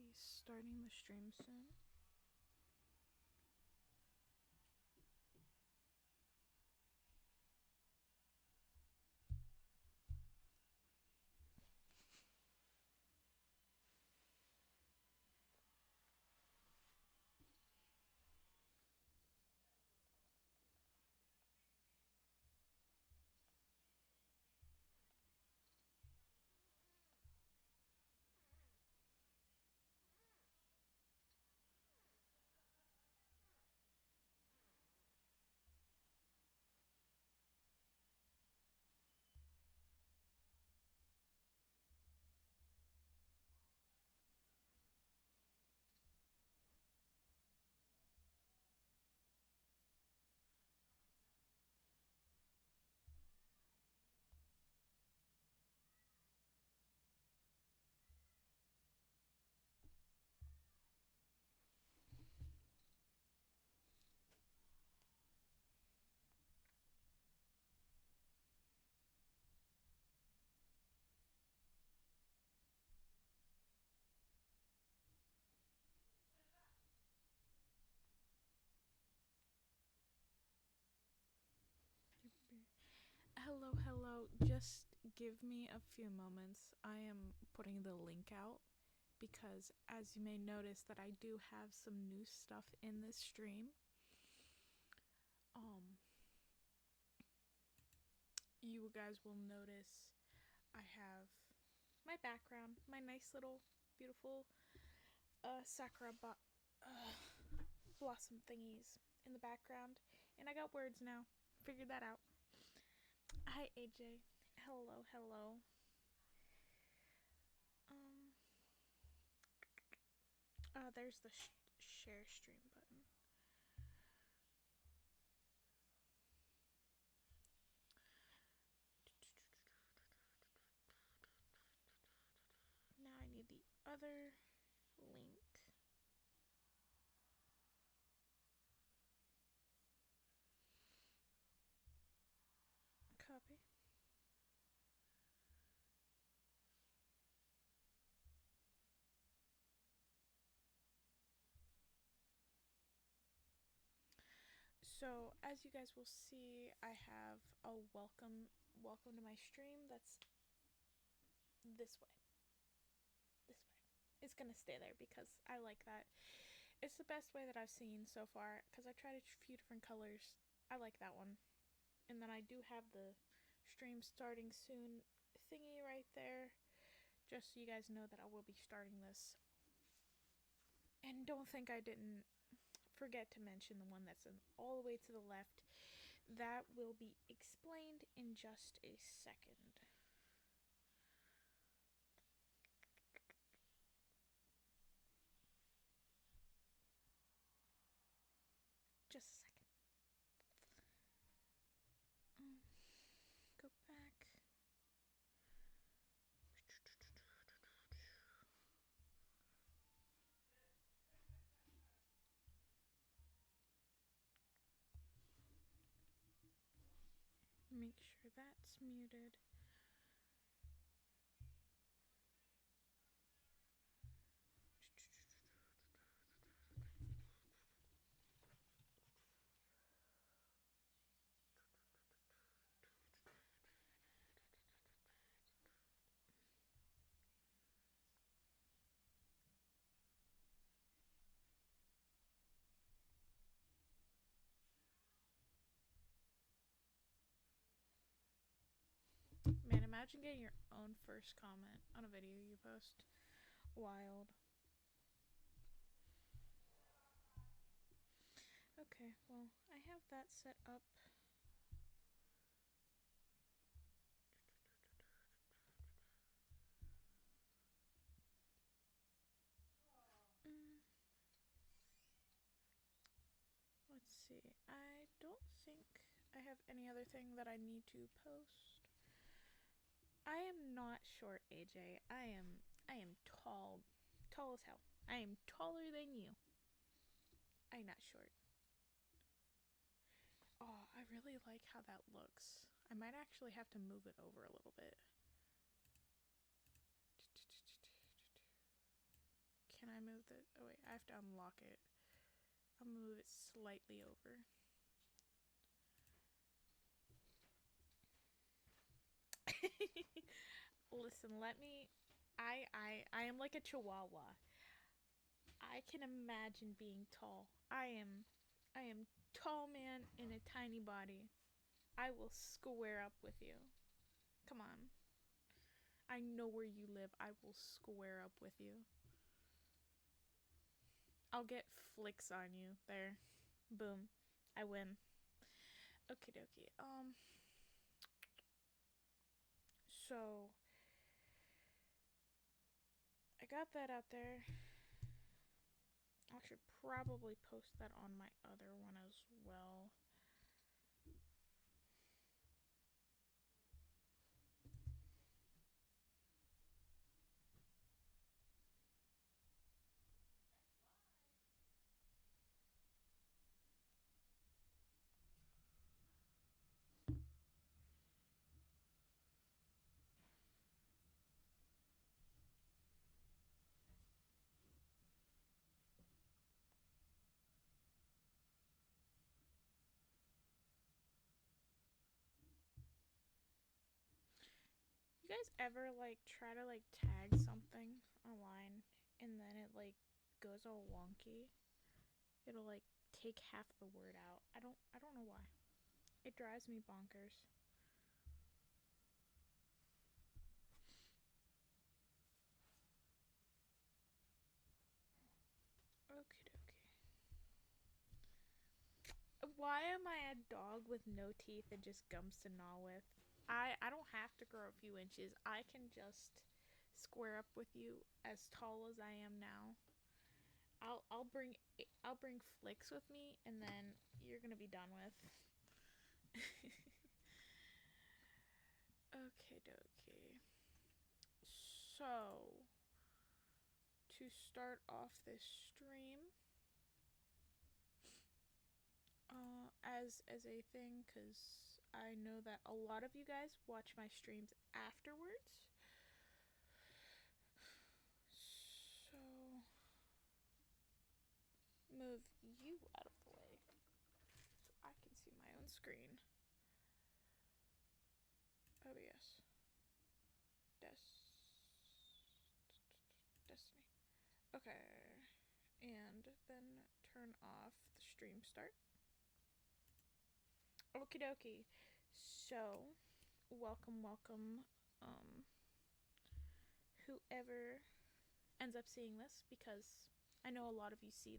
be starting the stream soon. Hello. Just give me a few moments. I am putting the link out because, as you may notice, that I do have some new stuff in this stream. You guys will notice I have my background, my nice little beautiful sakura blossom thingies in the background, and I got words now. Figured that out. Hi AJ. Hello. There's the share stream button. Now I need the other link. Copy. So as you guys will see, I have a welcome to my stream that's this way. It's gonna stay there because I like that. It's the best way that I've seen so far because I tried a few different colors. I like that one. And then I do have the stream starting soon thingy right there, just so you guys know that I will be starting this. And don't think I didn't forget to mention the one that's all the way to the left. That will be explained in just a second. Just a second. Go back. Make sure that's muted. Man, imagine getting your own first comment on a video you post. Wild. Okay, well, I have that set up. Let's see. I don't think I have any other thing that I need to post. I am not short, AJ. I am tall as hell. I am taller than you. I'm not short. Oh, I really like how that looks. I might actually have to move it over a little bit. Can Can I move the... Oh, wait. I have to unlock it. I'm gonna move it slightly over. Listen, let me... I am like a chihuahua. I can imagine being tall. I am tall man in a tiny body. I will square up with you. Come on. I know where you live. I will square up with you. I'll get flicks on you. There. Boom. I win. Okie dokie. So I got that out there. I should probably post that on my other one as well. You guys ever like try to like tag something online and then it like goes all wonky? It'll like take half the word out. I don't know why. It drives me bonkers. Okie dokie. Why am I a dog with no teeth and just gums to gnaw with? I don't have to grow a few inches. I can just square up with you as tall as I am now. I'll bring flicks with me and then you're gonna be done with. Okay dokie. So to start off this stream, as a thing, because I know that a lot of you guys watch my streams afterwards. So move you out of the way so I can see my own screen. OBS. Destiny. Okay. And then turn off the stream start. Okie dokie. So, welcome. Whoever ends up seeing this, because I know a lot of you see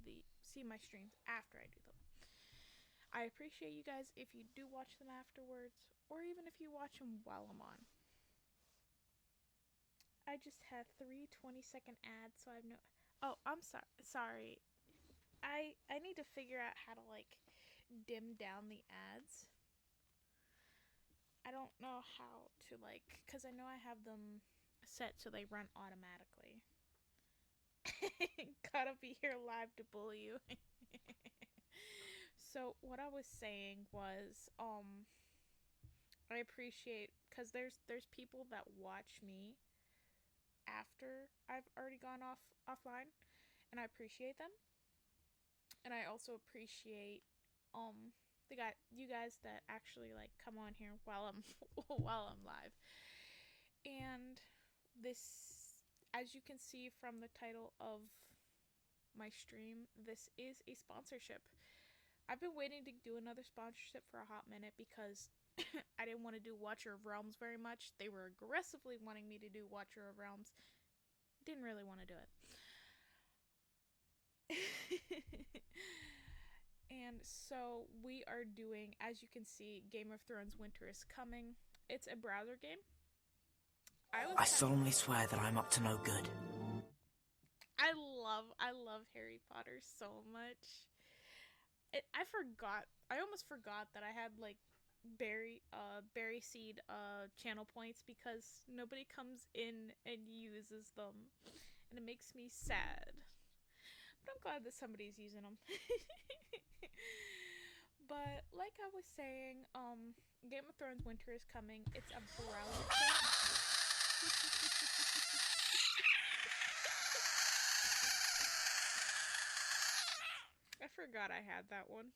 my streams after I do them. I appreciate you guys if you do watch them afterwards, or even if you watch them while I'm on. I just had 3 20-second ads, so I have no... Oh, I'm sorry. I need to figure out how to, like, dim down the ads. I don't know how to, like... Because I know I have them set so they run automatically. Gotta be here live to bully you. So, what I was saying was, I appreciate... Because there's people that watch me after I've already gone offline, and I appreciate them. And I also appreciate you guys that actually like come on here while I'm live. And this, as you can see from the title of my stream, this is a sponsorship. I've been waiting to do another sponsorship for a hot minute because I didn't want to do Watcher of Realms very much. They were aggressively wanting me to do Watcher of Realms. Didn't really want to do it. And so we are doing, as you can see, Game of Thrones Winter is Coming. It's a browser game. I solemnly swear that I'm up to no good. I love Harry Potter so much. I almost forgot that I had like berry seed channel points because nobody comes in and uses them, and it makes me sad. But I'm glad that somebody's using them. But like I was saying, Game of Thrones Winter is Coming. It's a browser game. forgot I had that one.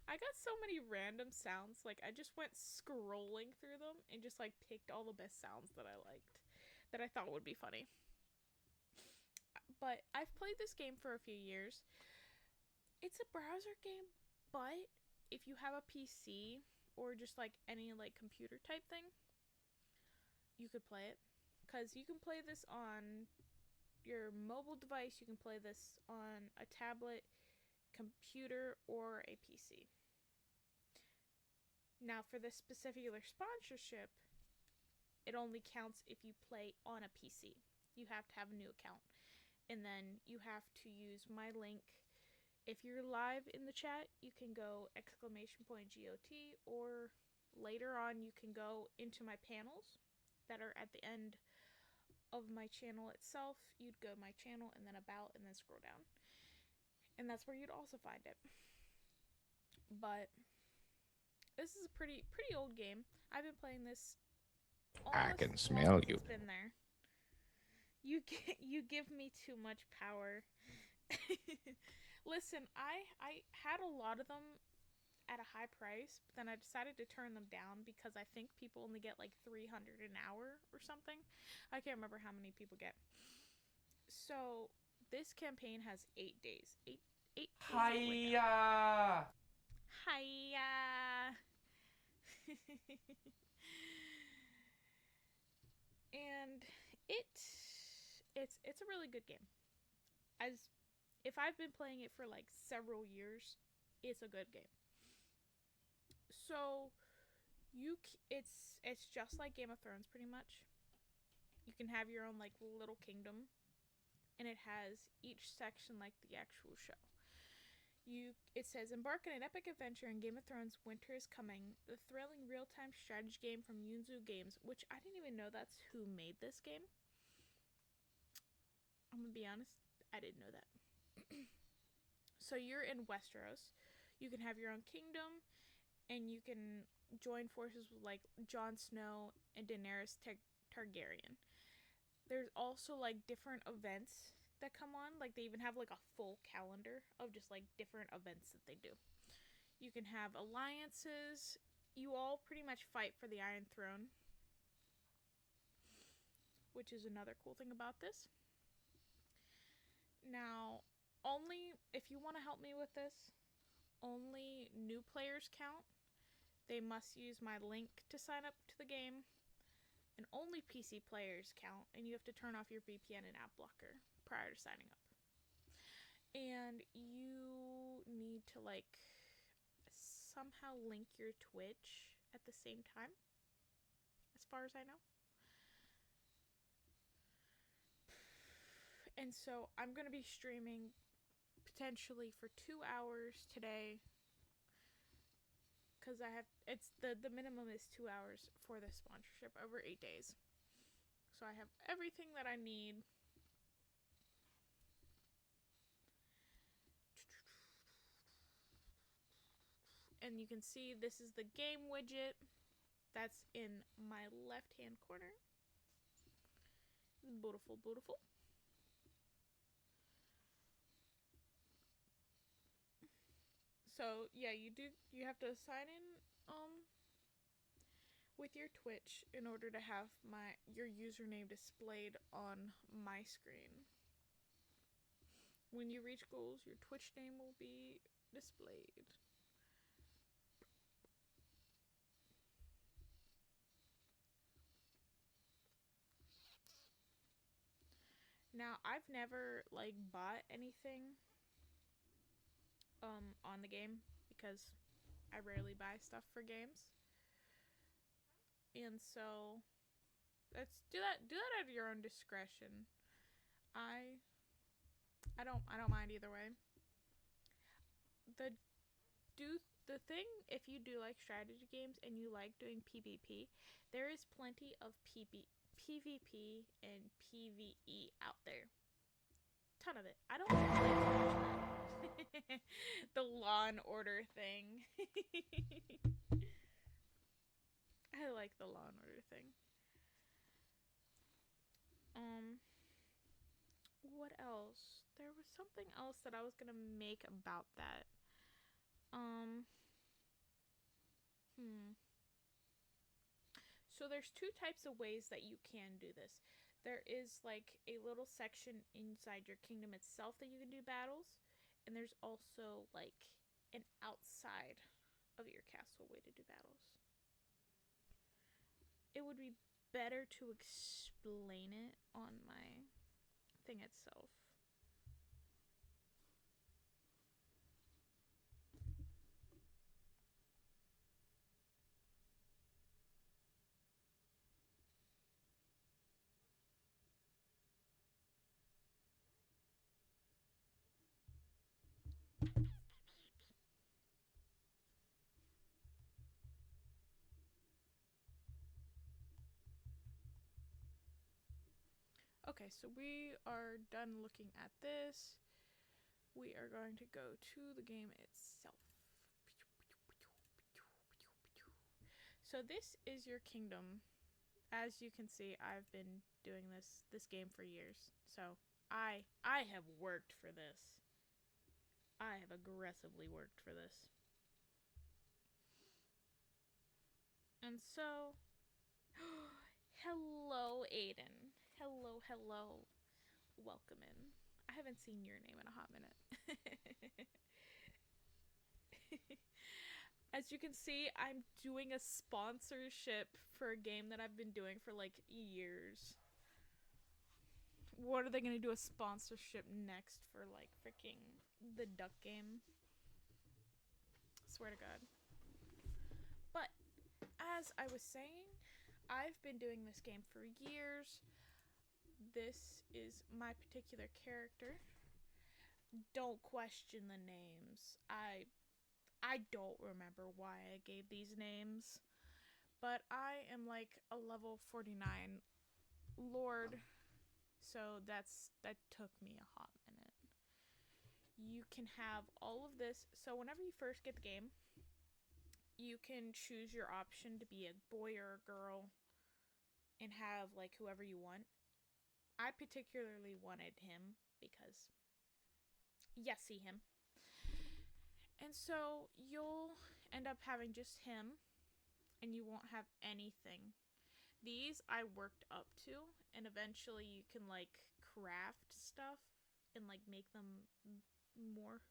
I got so many random sounds. Like, I just went scrolling through them and just, like, picked all the best sounds that I liked, that I thought would be funny. But I've played this game for a few years. It's a browser game, but if you have a PC or just, like, any, like, computer type thing, you could play it. Because you can play this on your mobile device, you can play this on a tablet, computer, or a PC. Now, for this specific sponsorship, it only counts if you play on a PC. You have to have a new account. And then you have to use my link. If you're live in the chat, you can go !GOT, or later on you can go into my panels that are at the end of my channel itself. You'd go my channel and then about and then scroll down. And that's where you'd also find it. But this is a pretty old game. I've been playing this I can smell you. It's been there. You give me too much power. Listen, I had a lot of them at a high price, but then I decided to turn them down because I think people only get like 300 an hour or something. I can't remember how many people get. So this campaign has 8 days. Eight days. Hiya! Hiya! And it's a really good game. As if I've been playing it for like several years, it's a good game. So it's just like Game of Thrones pretty much. You can have your own like little kingdom, and it has each section like the actual show. It says, embark on an epic adventure in Game of Thrones Winter is Coming, the thrilling real-time strategy game from Yunzu Games, which I didn't even know that's who made this game. I'm gonna be honest, I didn't know that. So you're in Westeros. You can have your own kingdom, and you can join forces with like Jon Snow and Daenerys Targaryen. There's also like different events that come on. Like they even have like a full calendar of just like different events that they do. You can have alliances. You all pretty much fight for the Iron Throne, which is another cool thing about this. Now, only if you want to help me with this, only new players count. They must use my link to sign up to the game. And only PC players count, and you have to turn off your VPN and ad blocker prior to signing up. And you need to like somehow link your Twitch at the same time, as far as I know. And so I'm going to be streaming potentially for 2 hours today, because I have, it's the minimum is 2 hours for the sponsorship over 8 days. So I have everything that I need. And you can see this is the game widget that's in my left hand corner. Beautiful, beautiful. So yeah, you have to sign in with your Twitch in order to have your username displayed on my screen. When you reach goals, your Twitch name will be displayed. Now, I've never like bought anything on the game because I rarely buy stuff for games. And so let's do that at your own discretion. I don't mind either way. The thing, if you do like strategy games and you like doing PvP, there is plenty of PvP and PvE out there. Ton of it. I don't like that. The Law and Order thing. I like the Law and Order thing. What else? there was something else that I was gonna make about that. Hmm. So there's two types of ways that you can do this. There is like a little section inside your kingdom itself that you can do battles, and there's also like an outside of your castle way to do battles. It would be better to explain it on my thing itself. Okay, so we are done looking at this. We are going to go to the game itself. So this is your kingdom. As you can see, I've been doing this game for years. So I have worked for this. I have aggressively worked for this. And so hello, Aiden. Hello. Welcome in. I haven't seen your name in a hot minute. As you can see, I'm doing a sponsorship for a game that I've been doing for like years. What are they gonna do a sponsorship next for, like, freaking the duck game? Swear to God. But as I was saying, I've been doing this game for years. This is my particular character. Don't question the names. I don't remember why I gave these names, but I am like a level 49 lord, so that took me a hot minute. You can have all of this. So whenever you first get the game, you can choose your option to be a boy or a girl and have like whoever you want. I particularly wanted him because see him. And so you'll end up having just him and you won't have anything. These I worked up to, and eventually you can like craft stuff and like make them more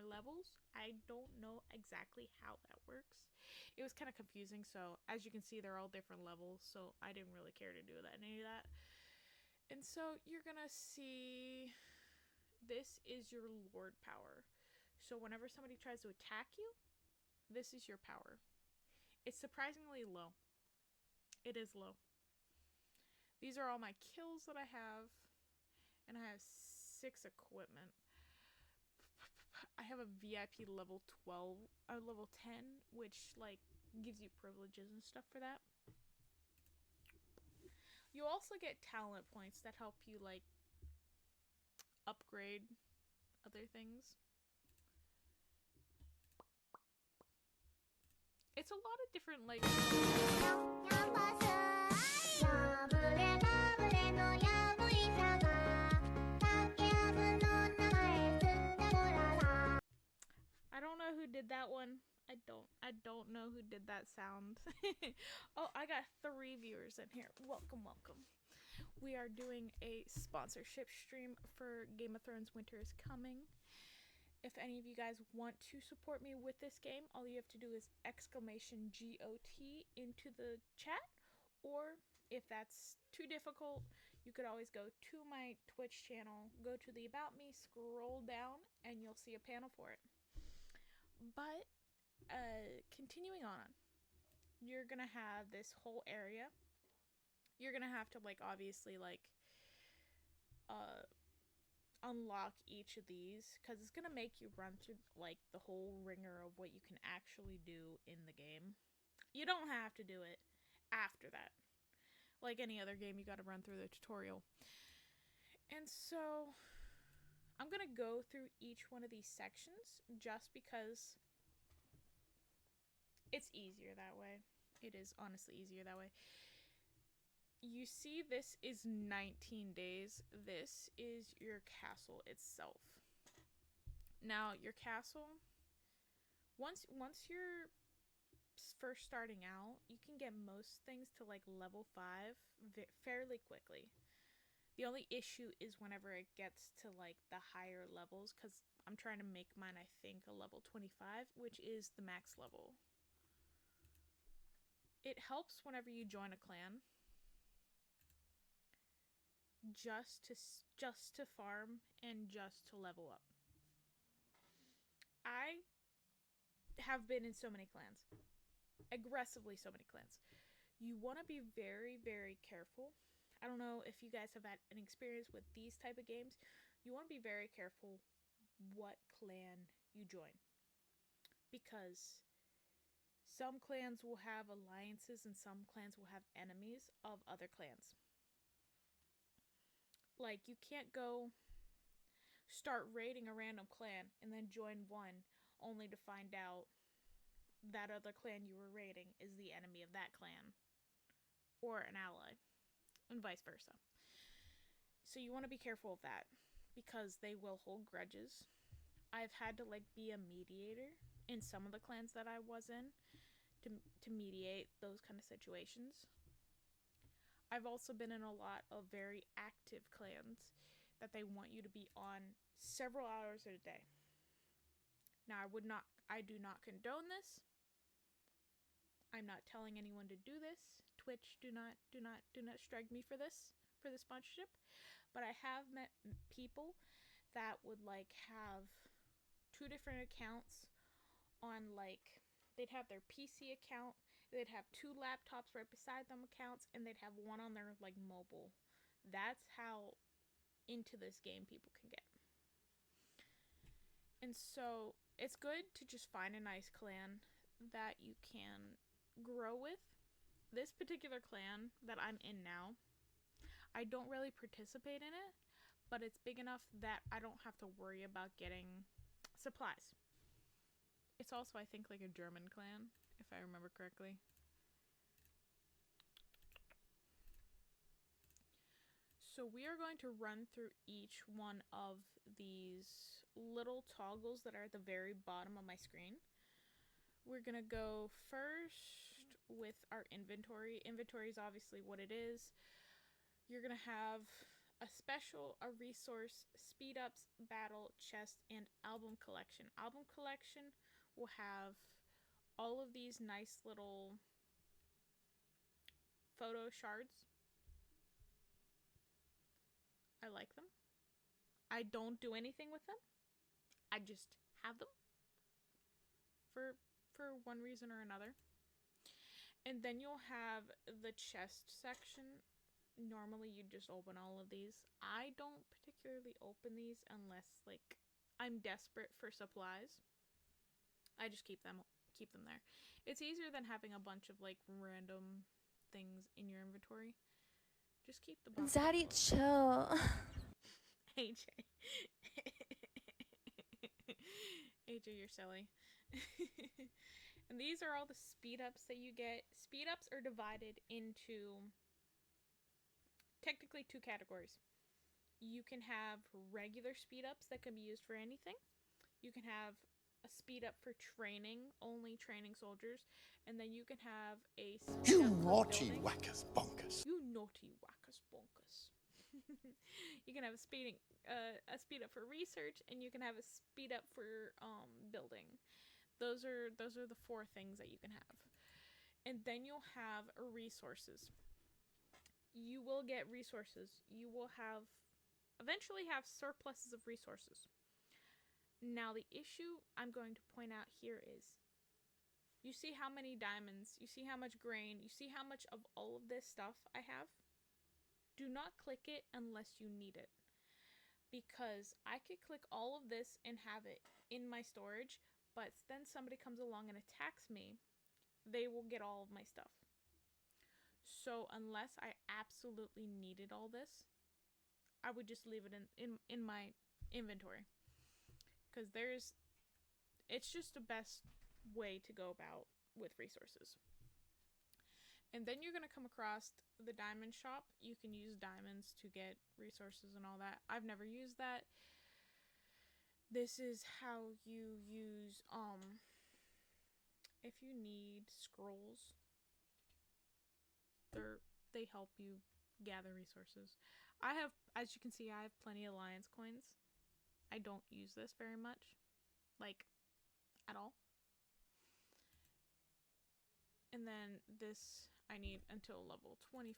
levels. I don't know exactly how that works. It was kind of confusing, so as you can see they're all different levels, so I didn't really care to do any of that. And so you're gonna see this is your lord power. So whenever somebody tries to attack you, this is your power. It's surprisingly low. It is low. These are all my kills that I have, and I have 6 equipment. I have a VIP level 12 or level 10, which like gives you privileges and stuff for that. You also get talent points that help you like upgrade other things. It's a lot of different like I don't know who did that one. I don't know who did that sound. Oh, I got 3 viewers in here. Welcome. We are doing a sponsorship stream for Game of Thrones Winter is Coming. If any of you guys want to support me with this game, all you have to do is exclamation GOT into the chat, or if that's too difficult, you could always go to my Twitch channel, go to the About Me, scroll down, and you'll see a panel for it. But continuing on, you're gonna have this whole area. You're gonna have to like obviously like unlock each of these because it's gonna make you run through like the whole ringer of what you can actually do in the game. You don't have to do it after that. Like any other game, you gotta run through the tutorial. And so I'm gonna go through each one of these sections just because it's easier that way. It is honestly easier that way. You see, this is 19 days. This is your castle itself. Now, your castle, once you're first starting out, you can get most things to like level 5 fairly quickly. The only issue is whenever it gets to like the higher levels, because I'm trying to make mine, I think, a level 25, which is the max level. It helps whenever you join a clan, just to farm and just to level up. I have been in so many clans, aggressively so many clans. You want to be very, very careful. I don't know if you guys have had an experience with these type of games. You want to be very careful what clan you join, because some clans will have alliances and some clans will have enemies of other clans. Like, you can't go start raiding a random clan and then join one only to find out that other clan you were raiding is the enemy of that clan or an ally, and vice versa. So you want to be careful of that, because they will hold grudges. I've had to like be a mediator in some of the clans that I was in to mediate those kind of situations. I've also been in a lot of very active clans that they want you to be on several hours a day. Now, I do not condone this. I'm not telling anyone to do this. Twitch, do not strike me for this sponsorship. But I have met people that would like have 2 different accounts on, like, they'd have their PC account, they'd have 2 laptops right beside them accounts, and they'd have one on their like mobile. That's how into this game people can get. And so it's good to just find a nice clan that you can grow with. This particular clan that I'm in now, I don't really participate in it, but it's big enough that I don't have to worry about getting supplies. It's also, I think, like a German clan, if I remember correctly. So we are going to run through each one of these little toggles that are at the very bottom of my screen. We're going to go first with our inventory. Inventory is obviously what it is. You're going to have a special, a resource, speed ups, battle, chest, and album collection. Album collection will have all of these nice little photo shards. I like them. I don't do anything with them. I just have them for one reason or another. And then you'll have the chest section. Normally you just open all of these. I don't particularly open these unless like I'm desperate for supplies. I just keep them there. It's easier than having a bunch of like random things in your inventory. Just keep the box. Zaddy, chill. AJ. AJ, you're silly. And these are all the speed ups that you get. Speed ups are divided into technically 2 categories. You can have regular speed ups that can be used for anything. You can have a speed up for training, only training soldiers, and then you can have a speed You up naughty for whackers bonkers. You naughty whackers bonkers. You can have a speed up for research, and you can have a speed up for building. Those are the 4 things that you can have. And then you'll have resources. You will get resources. You will eventually have surpluses of resources. Now, the issue I'm going to point out here is, you see how many diamonds, you see how much grain, you see how much of all of this stuff I have? Do not click it unless you need it. Because I could click all of this and have it in my storage, but then somebody comes along and attacks me, they will get all of my stuff. So unless I absolutely needed all this, I would just leave it in my inventory. Because it's just the best way to go about with resources. And then you're going to come across the diamond shop. You can use diamonds to get resources and all that. I've never used that. This is how you use, if you need scrolls, they help you gather resources. I have, as you can see, I have plenty of alliance coins. I don't use this very much, like, at all. And then this I need until level 25.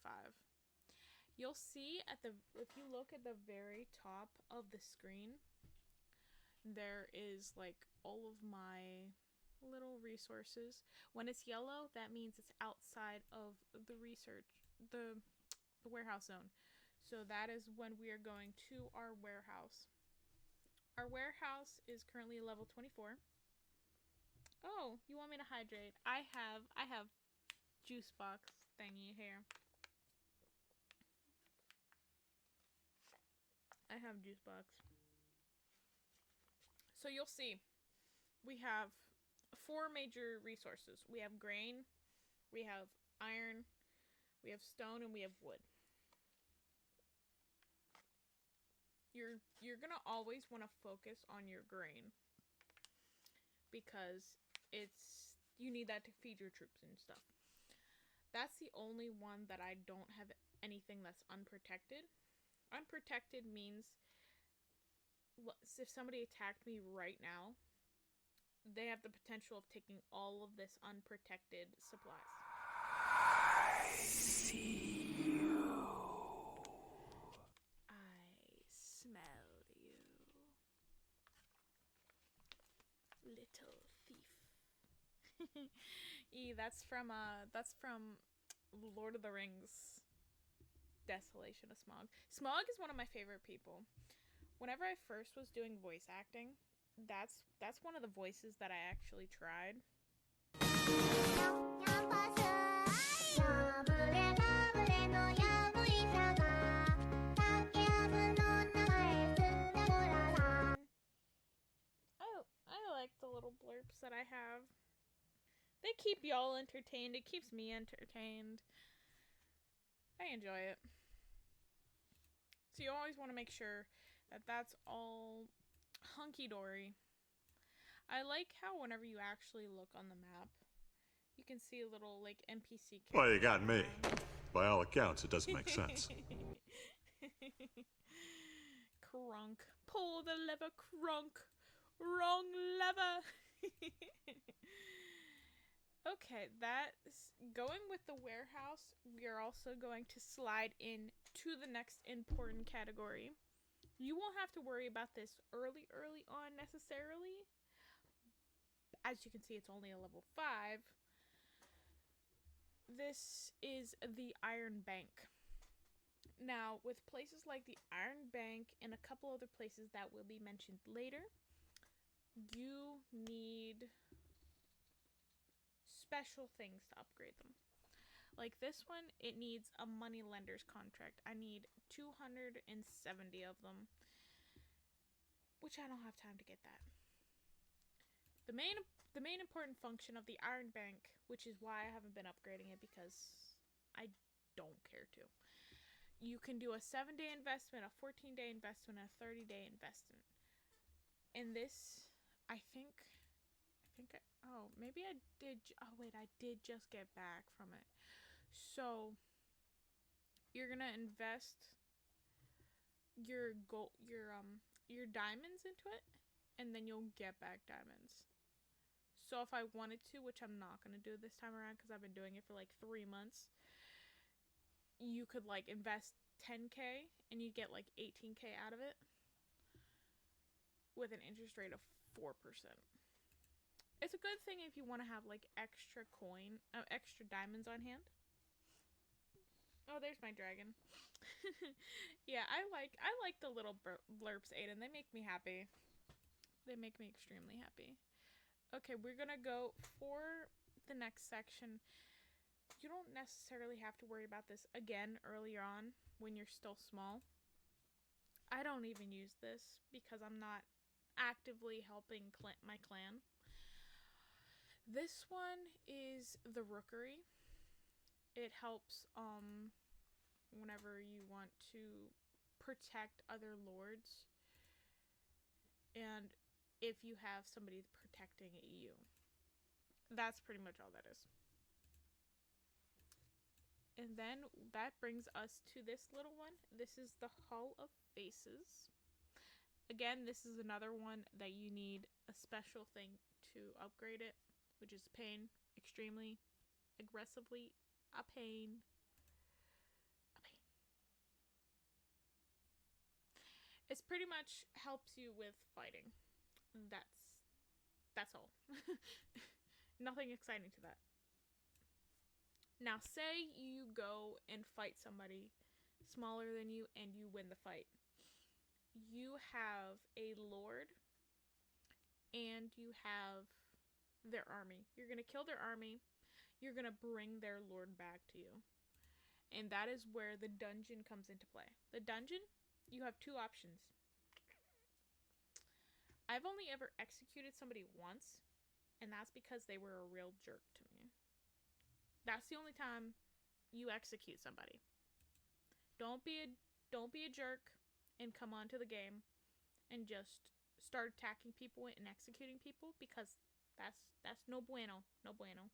You'll see if you look at the very top of the screen, there is like all of my little resources. When it's yellow, that means it's outside of the the warehouse zone. So that is when we are going to our warehouse. Our warehouse is currently level 24. Oh, you want me to hydrate? I have juice box thingy here. I have juice box. So you'll see, we have 4 major resources. We have grain, we have iron, we have stone, and we have wood. You're gonna always want to focus on your grain because you need that to feed your troops and stuff. That's the only one that I don't have anything that's unprotected. Unprotected means if somebody attacked me right now, they have the potential of taking all of this unprotected supplies. I see you. I smell you, little thief. That's from Lord of the Rings. Desolation of Smaug. Smaug is one of my favorite people. Whenever I first was doing voice acting, that's one of the voices that I actually tried. I like the little blurps that I have. They keep y'all entertained. It keeps me entertained. I enjoy it. So you always want to make sure that that's all hunky-dory. I like how whenever you actually look on the map, you can see a little, like, NPC character. Well, you got me. By all accounts, it doesn't make sense. Crunk. Pull the lever, Crunk. Wrong lever. Okay, that's going with the warehouse. We are also going to slide in to the next important category. You won't have to worry about this early on necessarily. As you can see, it's only a level 5. This is the Iron Bank. Now, with places like the Iron Bank and a couple other places that will be mentioned later, you need special things to upgrade them. Like this one, it needs a money lender's contract. I need 270 of them, which I don't have time to get that. The main important function of the Iron Bank, which is why I haven't been upgrading it because I don't care to. You can do a 7-day investment, a 14-day investment, and a 30-day investment. And this, I did just get back from it. So you're gonna invest your diamonds into it, and then you'll get back diamonds. So if I wanted to, which I'm not gonna do this time around because I've been doing it for like 3 months, you could like invest 10k and you'd get like 18k out of it with an interest rate of 4%. It's a good thing if you want to have like extra diamonds on hand. Oh, there's my dragon. Yeah, I like the little blurps, Aiden. They make me happy. They make me extremely happy. Okay, we're gonna go for the next section. You don't necessarily have to worry about this again earlier on when you're still small. I don't even use this because I'm not actively helping my clan. This one is the Rookery. It helps whenever you want to protect other lords, and if you have somebody protecting you. That's pretty much all that is. And then that brings us to this little one. This is the Hall of Faces. Again, this is another one that you need a special thing to upgrade it, which is pain. Extremely, aggressively, a pain. A pain. It's pretty much helps you with fighting. That's all. Nothing exciting to that. Now, say you go and fight somebody smaller than you and you win the fight. You have a lord and you have their army. You're going to kill their army. You're going to bring their lord back to you. And that is where the dungeon comes into play. The dungeon, you have two options. I've only ever executed somebody once, and that's because they were a real jerk to me. That's the only time you execute somebody. Don't be a jerk and come onto the game and just start attacking people and executing people, because that's no bueno. No bueno.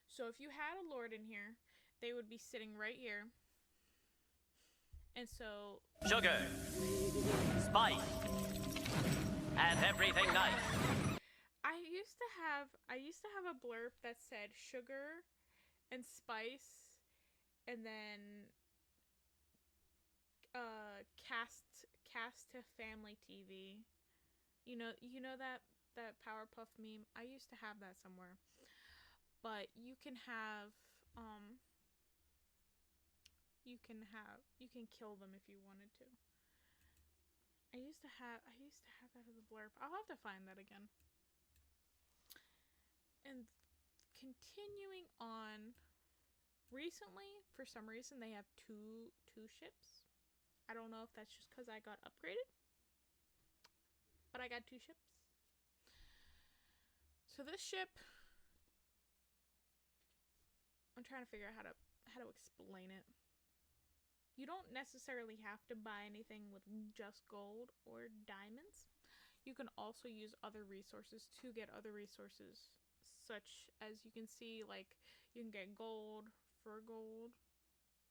So if you had a lord in here, they would be sitting right here. And so sugar, spice, and everything nice. I used to have a blurb that said sugar and spice and then cast to family TV. You know that Powerpuff meme? I used to have that somewhere. But you can kill them if you wanted to. I used to have that as a blurb. I'll have to find that again. And continuing on, recently, for some reason, they have two ships. I don't know if that's just because I got upgraded, but I got two ships. So this ship, I'm trying to figure out how to explain it. You don't necessarily have to buy anything with just gold or diamonds. You can also use other resources to get other resources, such as you can see, like, you can get gold for gold.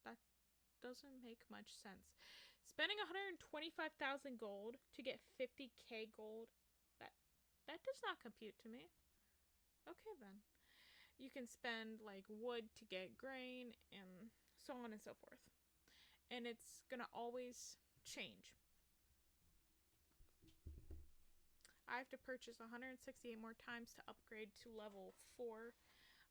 That doesn't make much sense. Spending 125,000 gold to get 50k gold, that does not compute to me. Okay then. You can spend like wood to get grain and so on and so forth. And it's gonna always change. I have to purchase 168 more times to upgrade to level 4.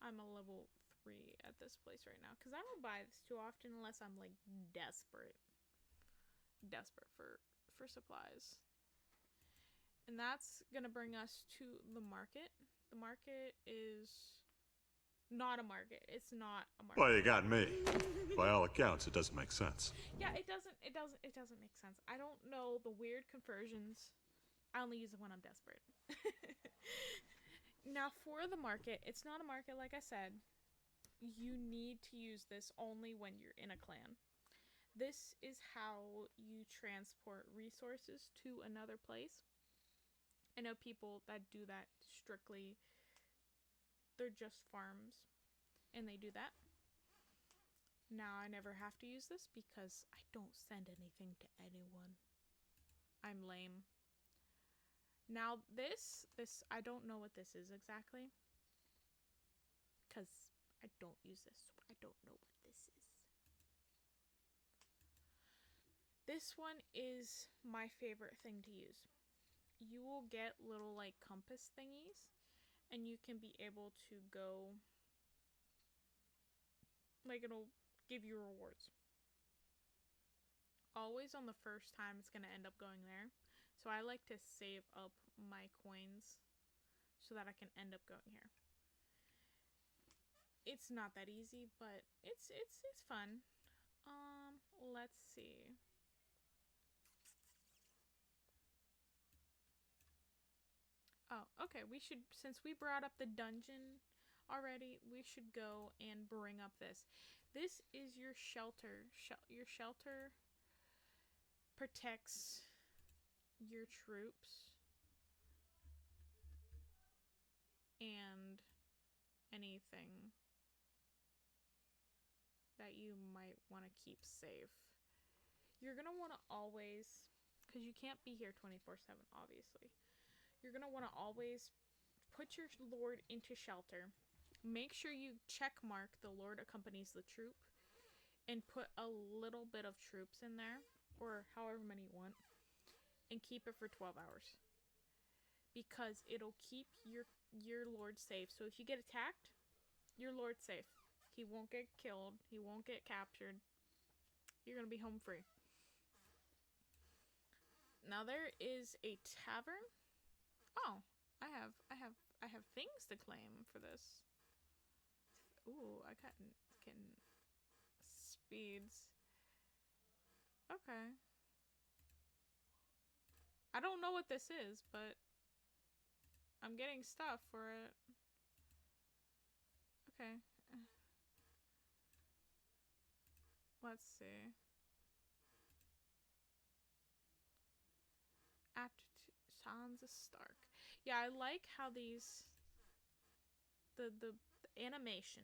I'm a level 3 at this place right now, because I don't buy this too often unless I'm like desperate for supplies. And that's gonna bring us to the market. The market is not a market. It's not a market. Well, you got me. By all accounts, it doesn't make sense. Yeah, it doesn't make sense. I don't know the weird conversions. I only use it when I'm desperate. Now, for the market, it's not a market, like I said. You need to use this only when you're in a clan. This is how you transport resources to another place. I know people that do that strictly. They're just farms, and they do that. Now, I never have to use this because I don't send anything to anyone. I'm lame. Now, this, I don't know what this is exactly, because I don't use this, so I don't know what this is. This one is my favorite thing to use. You will get little, like, compass thingies, and you can be able to go, like, it'll give you rewards. Always on the first time, it's going to end up going there. So I like to save up my coins so that I can end up going here. It's not that easy, but it's fun. Let's see. Oh, okay, we should, since we brought up the dungeon already, we should go and bring up this. This is your shelter. Your shelter protects your troops and anything that you might want to keep safe. You're going to want to always, because you can't be here 24/7, obviously. You're going to want to always put your lord into shelter. Make sure you check mark the lord accompanies the troop and put a little bit of troops in there, or however many you want, and keep it for 12 hours. Because it'll keep your lord safe. So if you get attacked, your lord's safe. He won't get killed. He won't get captured. You're going to be home free. Now there is a tavern. Oh, I have things to claim for this. Ooh, I got getting speeds. Okay. I don't know what this is, but I'm getting stuff for it. Okay. Let's see. Aptitude Sansa Stark. Yeah, I like how these the animation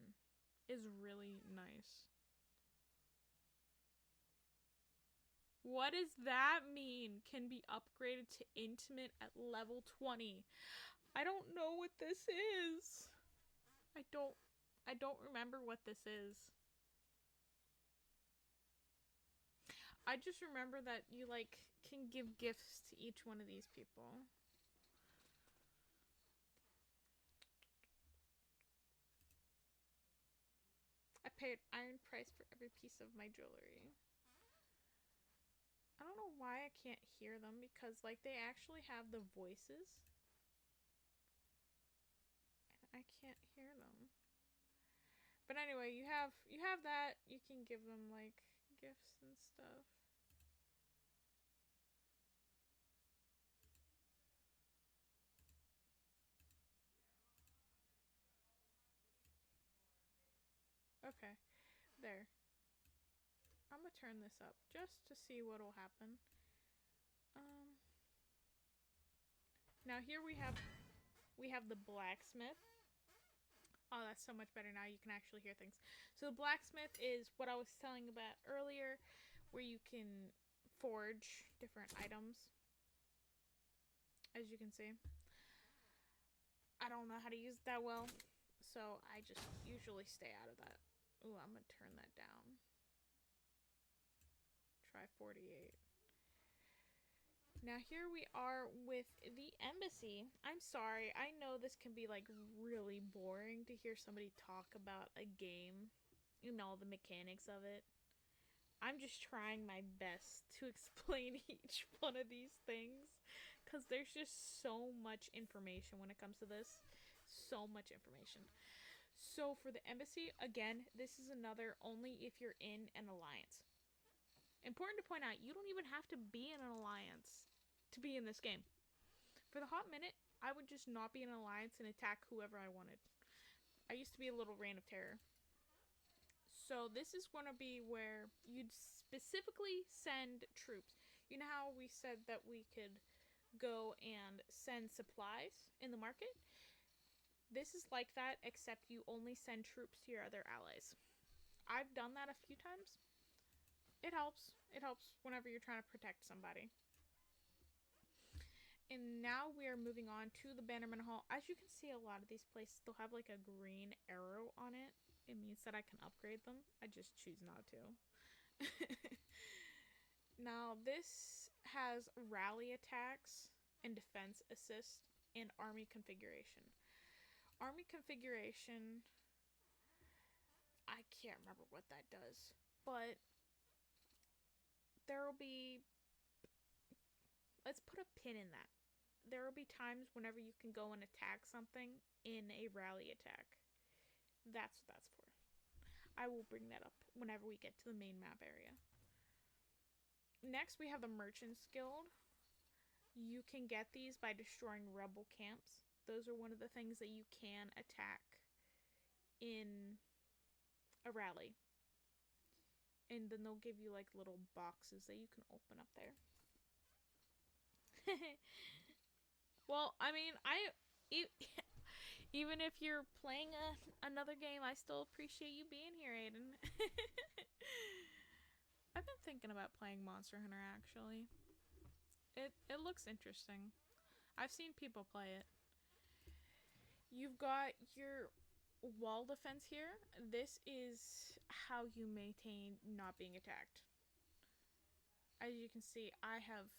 is really nice. What does that mean? Can be upgraded to intimate at level 20. I don't know what this is. I don't remember what this is. I just remember that you like can give gifts to each one of these people. I paid iron price for every piece of my jewelry. I don't know why I can't hear them, because like they actually have the voices and I can't hear them. But anyway, you have that. You can give them like gifts and stuff. Okay, there. I'm gonna turn this up just to see what'll happen. Now here we have the blacksmith. Oh, that's so much better now. You can actually hear things. So the blacksmith is what I was telling about earlier, where you can forge different items. As you can see. I don't know how to use it that well, so I just usually stay out of that. Ooh, I'm gonna turn that down. Try 48. Now here we are with the embassy. I'm sorry, I know this can be like really boring to hear somebody talk about a game and all the mechanics of it. I'm just trying my best to explain each one of these things, because there's just so much information when it comes to this. So much information. So for the embassy, again, this is another only if you're in an alliance. Important to point out, you don't even have to be in an alliance to be in this game. For the hot minute, I would just not be in an alliance and attack whoever I wanted. I used to be a little reign of terror. So this is going to be where you'd specifically send troops. You know how we said that we could go and send supplies in the market? This is like that, except you only send troops to your other allies. I've done that a few times. It helps. It helps whenever you're trying to protect somebody. And now we are moving on to the Bannerman Hall. As you can see, a lot of these places, they'll have like a green arrow on it. It means that I can upgrade them. I just choose not to. Now, this has rally attacks and defense assist and army configuration. Army configuration, I can't remember what that does, but there will be, let's put a pin in that. There will be times whenever you can go and attack something in a rally attack. That's what that's for. I will bring that up whenever we get to the main map area. Next, we have the Merchants Guild. You can get these by destroying rebel camps. Those are one of the things that you can attack in a rally. And then they'll give you like little boxes that you can open up there. Well, I mean, even if you're playing another game, I still appreciate you being here, Aiden. I've been thinking about playing Monster Hunter, actually. It looks interesting. I've seen people play it. You've got your wall defense here. This is how you maintain not being attacked. As you can see, I have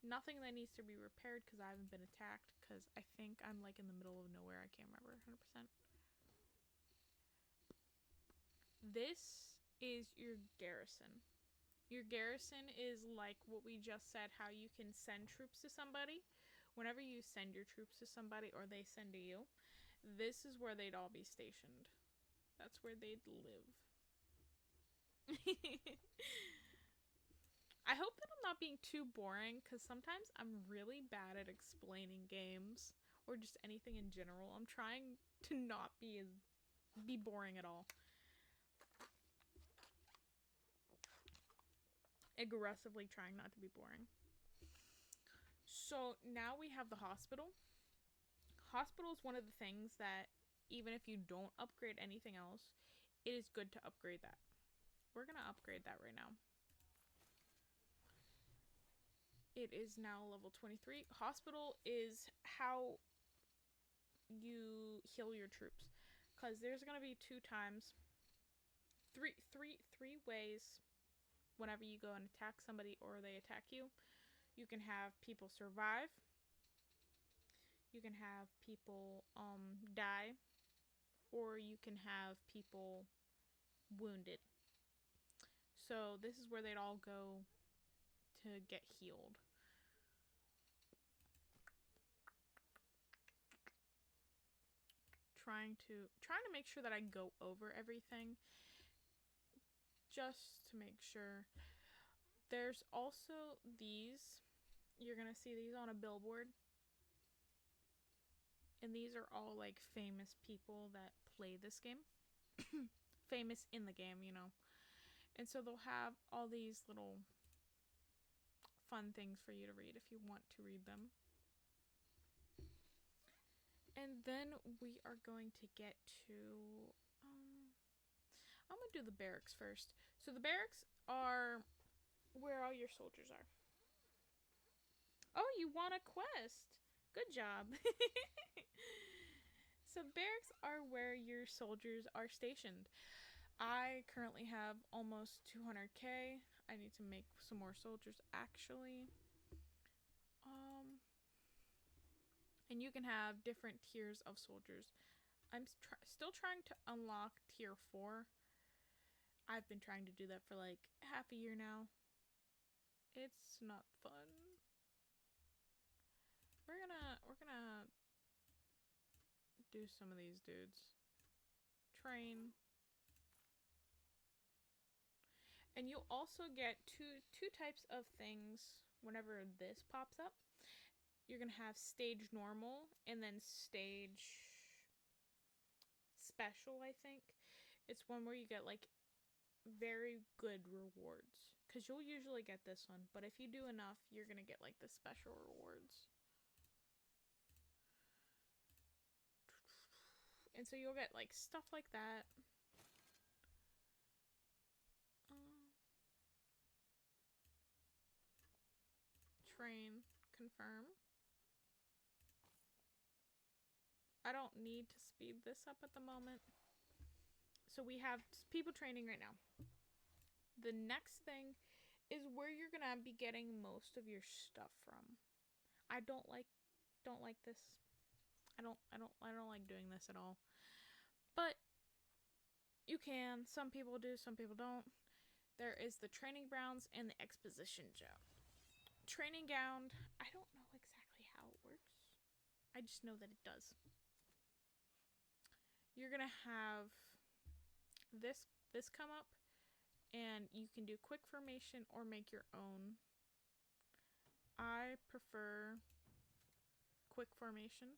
nothing that needs to be repaired because I haven't been attacked, because I think I'm like in the middle of nowhere. I can't remember 100%. This is your garrison. Your garrison is like what we just said, how you can send troops to somebody. Whenever you send your troops to somebody or they send to you, this is where they'd all be stationed. That's where they'd live. I hope that I'm not being too boring, because sometimes I'm really bad at explaining games or just anything in general. I'm trying to not be boring at all. Aggressively trying not to be boring. So now we have the hospital. Hospital is one of the things that even if you don't upgrade anything else, it is good to upgrade that. We're going to upgrade that right now. It is now level 23. Hospital is how you heal your troops, because there's going to be three ways whenever you go and attack somebody or they attack you. You can have people survive. You can have people die, or you can have people wounded. So this is where they'd all go to get healed. Trying to make sure that I go over everything, just to make sure. There's also these. You're gonna see these on a billboard, and these are all like famous people that play this game. Famous in the game, you know. And so they'll have all these little fun things for you to read if you want to read them. And then we are going to get to I'm gonna do the barracks first. So the barracks are where all your soldiers are. Oh, you want a quest. Good job. So barracks are where your soldiers are stationed. I currently have almost 200k. I need to make some more soldiers, actually. And you can have different tiers of soldiers. I'm still trying to unlock tier 4. I've been trying to do that for like half a year now. It's not fun. We're gonna do some of these dudes. Train. And you'll also get two types of things whenever this pops up. You're gonna have stage normal and then stage special, I think. It's one where you get like very good rewards, because you'll usually get this one, but if you do enough, you're gonna get like the special rewards. And so you'll get like stuff like that. Train, confirm. I don't need to speed this up at the moment. So we have people training right now. The next thing is where you're gonna be getting most of your stuff from. I don't like this. I don't like doing this at all. But you can. Some people do, some people don't. There is the training grounds and the exposition zone. Training ground, I don't know exactly how it works. I just know that it does. You're gonna have this come up, and you can do quick formation or make your own. I prefer quick formation.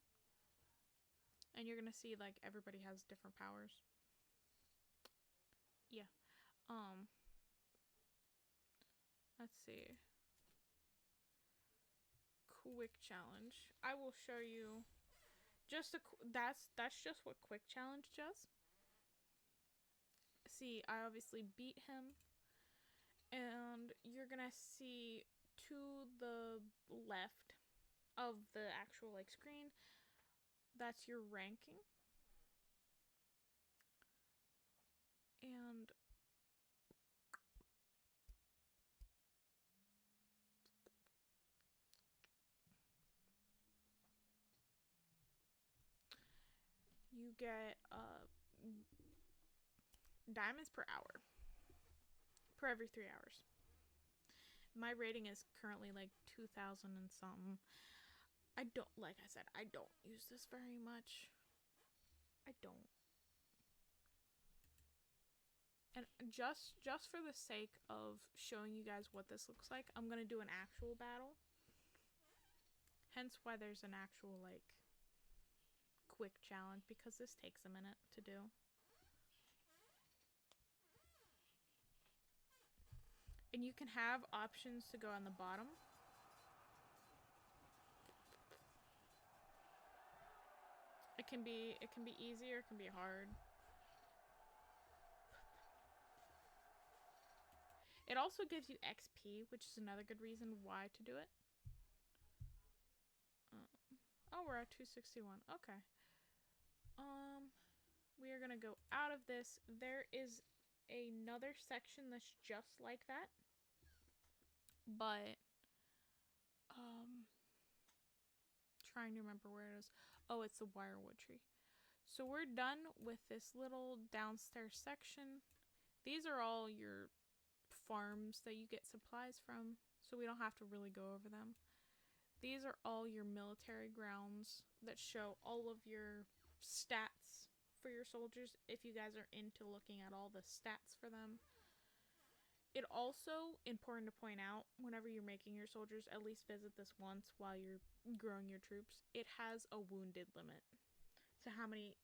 And you're gonna see like everybody has different powers. Yeah. Let's see. Quick challenge. I will show you just that's just what quick challenge does. See, I obviously beat him, and you're gonna see to the left of the actual like screen, that's your ranking. And you get diamonds per hour, per every 3 hours. My rating is currently like 2,000 and something. I don't, like I said, I don't use this very much. I don't. And just for the sake of showing you guys what this looks like, I'm gonna do an actual battle. Hence why there's an actual like quick challenge, because this takes a minute to do. And you can have options to go on the bottom. It can be easy or it can be hard. It also gives you XP, which is another good reason why to do it. Oh, we're at 261. Okay. We are gonna go out of this. There is another section that's just like that, but trying to remember where it is. Oh, it's the wirewood tree. So we're done with this little downstairs section. These are all your farms that you get supplies from, so we don't have to really go over them. These are all your military grounds that show all of your stats for your soldiers, if you guys are into looking at all the stats for them. It also, important to point out, whenever you're making your soldiers, at least visit this once while you're growing your troops. It has a wounded limit. So how many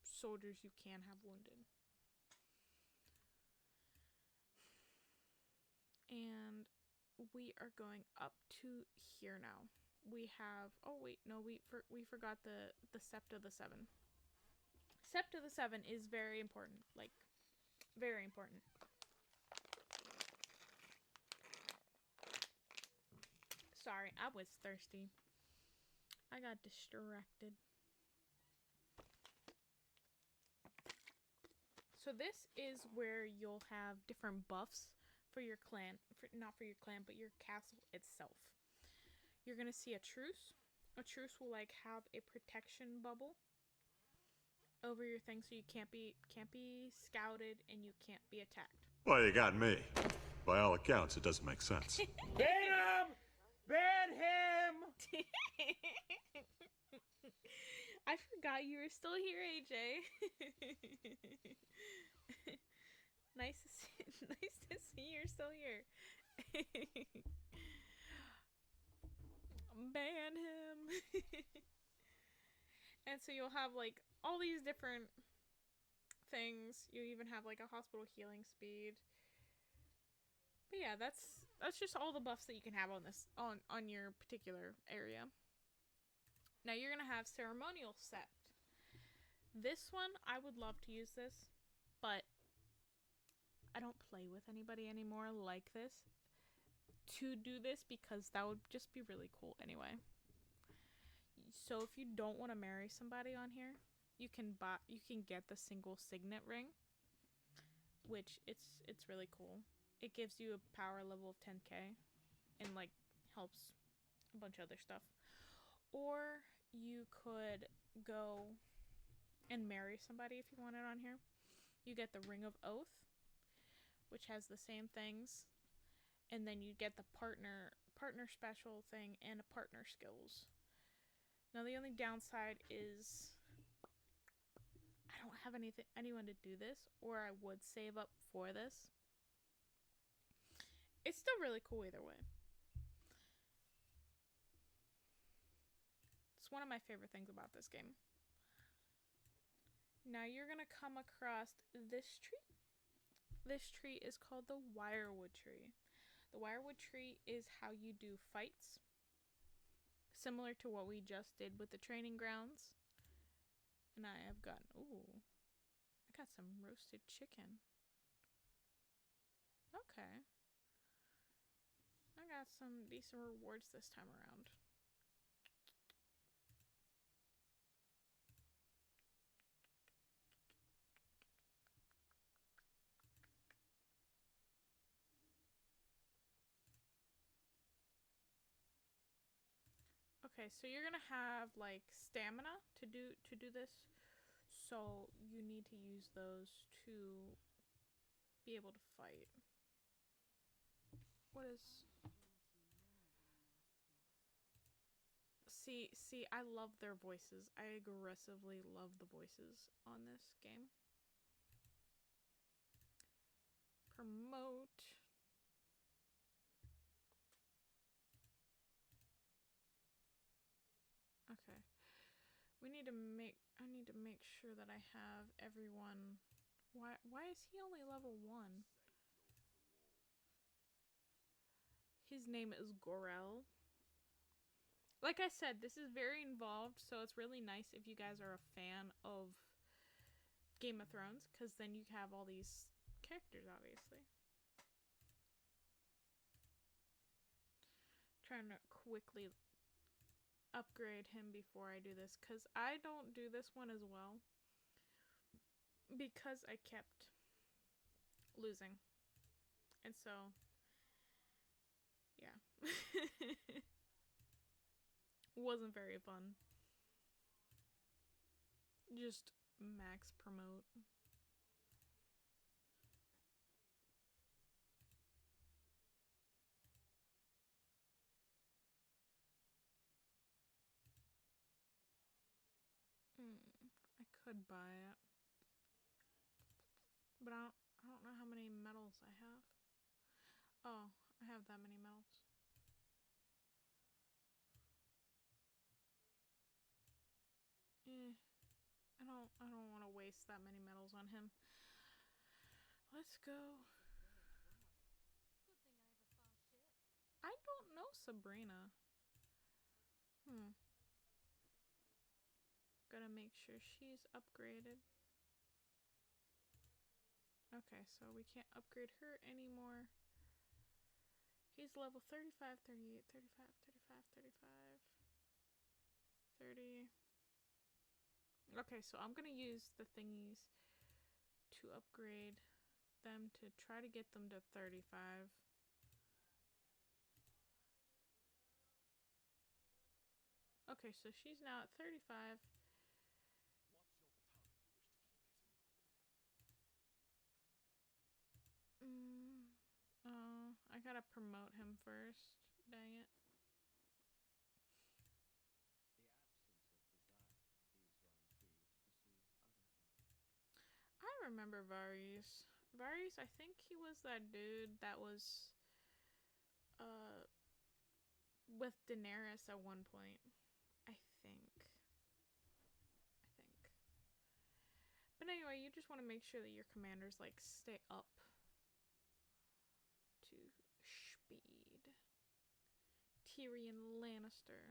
soldiers you can have wounded. And we are going up to here now. We have, oh wait, no, we forgot the Sept of the Seven. Sept of the Seven is very important, like very important. Sorry, I was thirsty. I got distracted. So this is where you'll have different buffs for your clan, not for your clan, but your castle itself. You're gonna see a truce. A truce will like have a protection bubble over your thing, so you can't be scouted and you can't be attacked. Well, you got me. By all accounts, it doesn't make sense. Ban him! Ban him! I forgot you were still here, AJ. Nice to see you're still here. Ban him. And so you'll have like all these different things. You even have like a hospital healing speed. But yeah, that's just all the buffs that you can have on this on your particular area. Now you're gonna have ceremonial sept. This one, I would love to use this, but I don't play with anybody anymore like this to do this, because that would just be really cool anyway. So if you don't want to marry somebody on here, you can get the single signet ring, which it's really cool. It gives you a power level of 10k and like helps a bunch of other stuff. Or you could go and marry somebody if you want it on here. You get the Ring of Oath, which has the same things, and then you get the partner special thing and a partner skills. Now the only downside is I don't have anyone to do this, or I would save up for this. It's still really cool either way. It's one of my favorite things about this game. Now you're gonna come across this tree. This tree is called the wirewood tree. The wirewood tree is how you do fights, similar to what we just did with the training grounds. And I have gotten, ooh, I got some roasted chicken. Okay. I got some decent rewards this time around. Okay, so you're gonna have like stamina to do this, so you need to use those to be able to fight. What is? See, I love their voices. I aggressively love the voices on this game. Promote. Okay. I need to make sure that I have everyone. Why is he only level 1? His name is Gorel. Like I said, this is very involved, so it's really nice if you guys are a fan of Game of Thrones, because then you have all these characters, obviously. Trying to quickly upgrade him before I do this, because I don't do this one as well, because I kept losing. And so, yeah. Wasn't very fun. Just max promote. I could buy it, but I don't know how many medals I have. Oh, I have that many medals. I don't want to waste that many medals on him. Let's go. I don't know Sabrina. Gotta make sure she's upgraded. Okay, so we can't upgrade her anymore. He's level 35, 38, 35, 35, 35, 30. Okay, so I'm gonna use the thingies to upgrade them to try to get them to 35. Okay, so she's now at 35. I gotta promote him first. Dang it. I remember Varys. Varys, I think he was that dude that was with Daenerys at one point. I think. But anyway, you just want to make sure that your commanders like stay up to speed. Tyrion Lannister.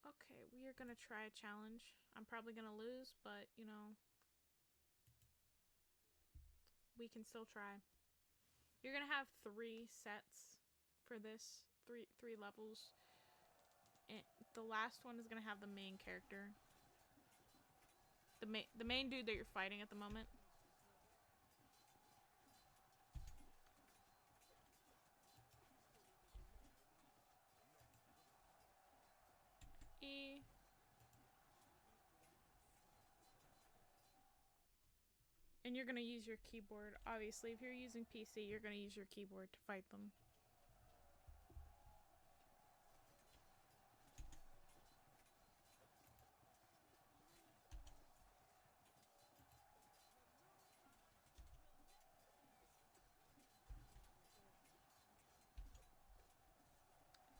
Okay, we are gonna try a challenge. I'm probably gonna lose, but you know, we can still try. You're gonna have 3 sets for this, three levels. And the last one is gonna have the main character, the main dude that you're fighting at the moment. E. And you're gonna use your keyboard. Obviously, if you're using PC, you're gonna use your keyboard to fight them.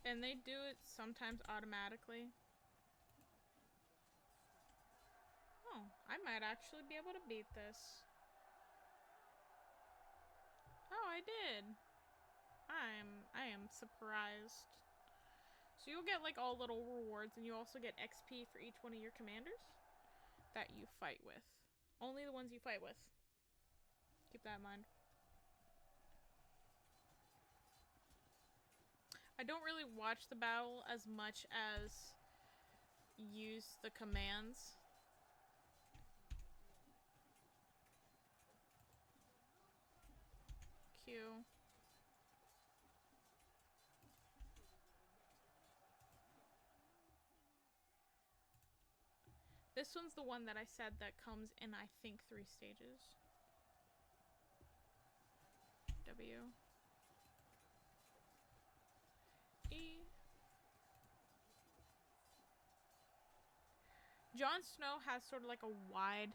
And they do it sometimes automatically. Oh, I might actually be able to beat this. I did. I am surprised. So you'll get like all little rewards, and you also get XP for each one of your commanders that you fight with. Only the ones you fight with. Keep that in mind. I don't really watch the battle as much as use the commands. Q. This one's the one that I said that comes in, I think, 3 stages. W. E. Jon Snow has sort of like a wide...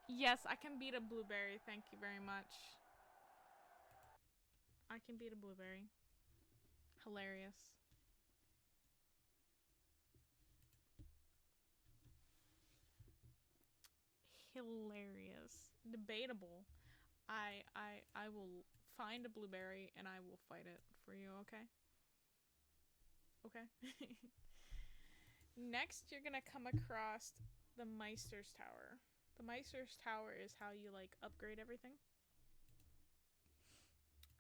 Yes, I can beat a blueberry. Thank you very much. I can beat a blueberry. Hilarious. Hilarious. Debatable. I will find a blueberry and I will fight it for you, okay? Okay. Next, you're gonna come across the Meister's Tower. The Meister's Tower is how you, like, upgrade everything.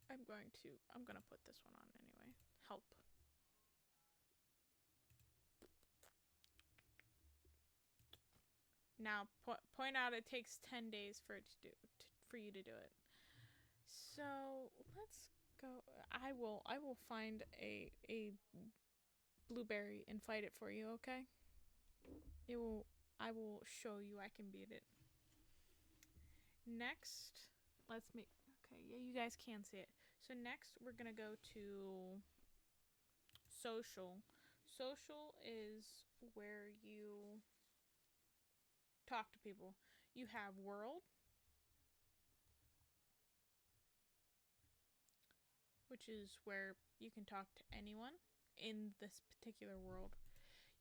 I'm gonna put this one on anyway. Help. Now, point out it takes 10 days for it for you to do it. So, let's go. I will find a blueberry and fight it for you, okay? I will show you I can beat it. Next, let's make, okay, yeah, you guys can see it. So next, we're gonna go to social. Social is where you talk to people. You have world, which is where you can talk to anyone in this particular world.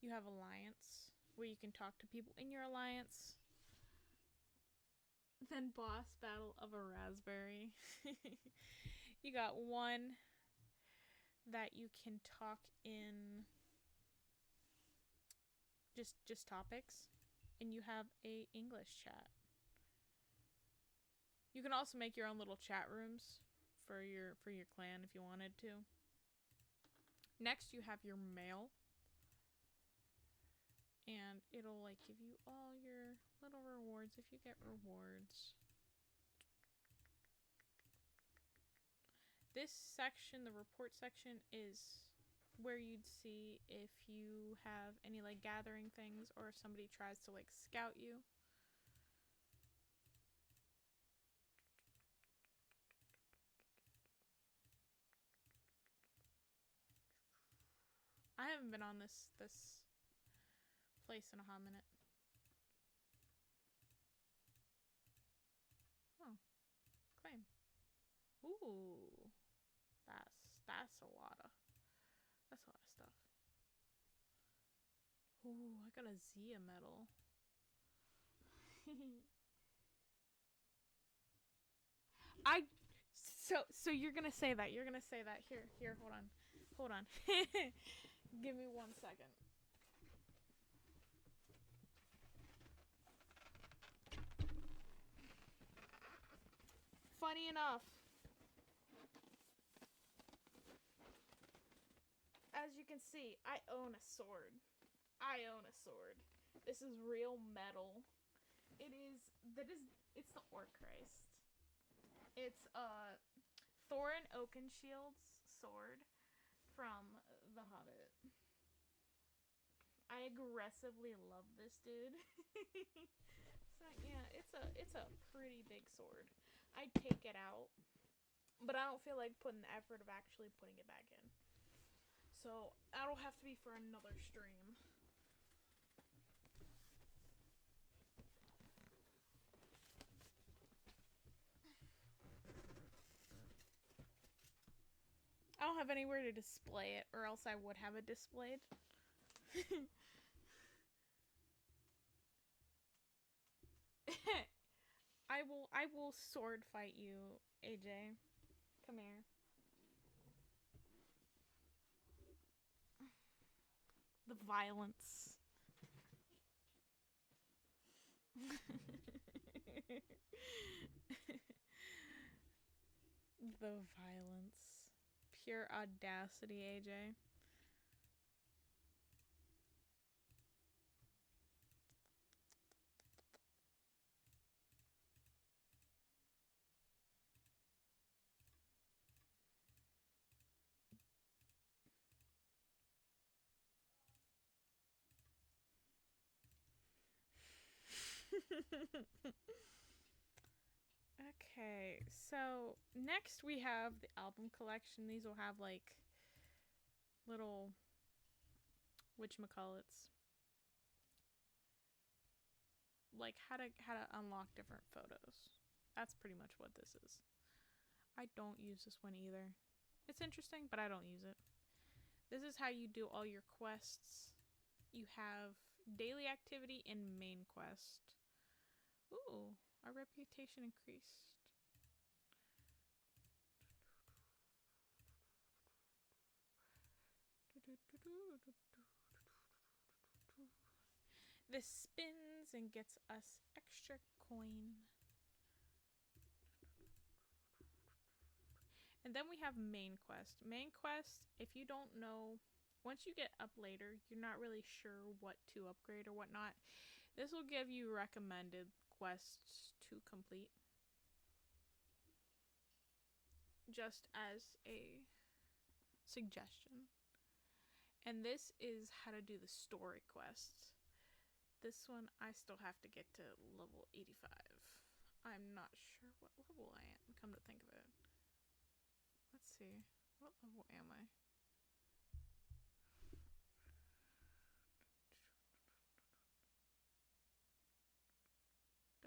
You have alliance, where you can talk to people in your alliance. Then boss battle of a raspberry. You got one that you can talk in just topics, and you have a English chat. You can also make your own little chat rooms for your clan if you wanted to. Next, you have your mail, and it'll like give you all your little rewards if you get rewards. This section, the report section, is where you'd see if you have any like gathering things or if somebody tries to like scout you. I haven't been on this place in a hot minute. Oh, claim. Ooh, that's a lot of stuff. Ooh, I got a Zia medal. So you're gonna say that. You're gonna say that. Here, hold on. Give me 1 second. Funny enough, as you can see, I own a sword. This is real metal. It's the Orchrist. It's Thorin Oakenshield's sword from The Hobbit. I aggressively love this dude. So yeah, it's a pretty big sword. I'd take it out, but I don't feel like putting the effort of actually putting it back in. So that'll have to be for another stream. I don't have anywhere to display it, or else I would have it displayed. I will sword fight you, AJ. Come here. The violence. The violence. Pure audacity, AJ. Okay, so next we have the album collection. These will have like little whatchamacallits, like how to unlock different photos. That's pretty much what this is. I don't use this one either. It's interesting, but I don't use it. This is how you do all your quests. You have daily activity and main quest. Ooh, our reputation increased. This spins and gets us extra coin. And then we have main quest. Main quest, if you don't know, once you get up later, you're not really sure what to upgrade or whatnot. This will give you recommended quests to complete. Just as a suggestion. And this is how to do the story quests. This one, I still have to get to level 85. I'm not sure what level I am, come to think of it. Let's see. What level am I?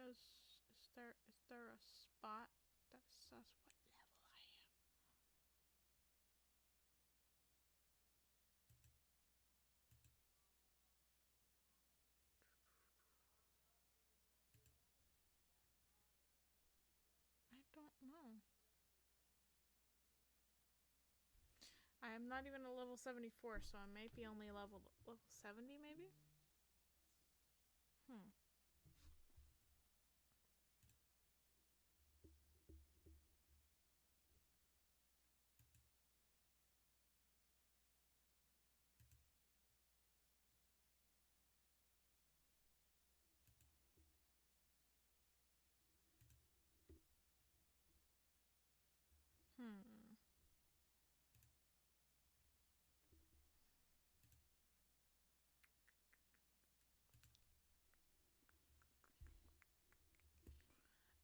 Is there a spot that says what level I am? I don't know. I am not even a level 74, so I might be only level 70 maybe? Hmm. Hmm.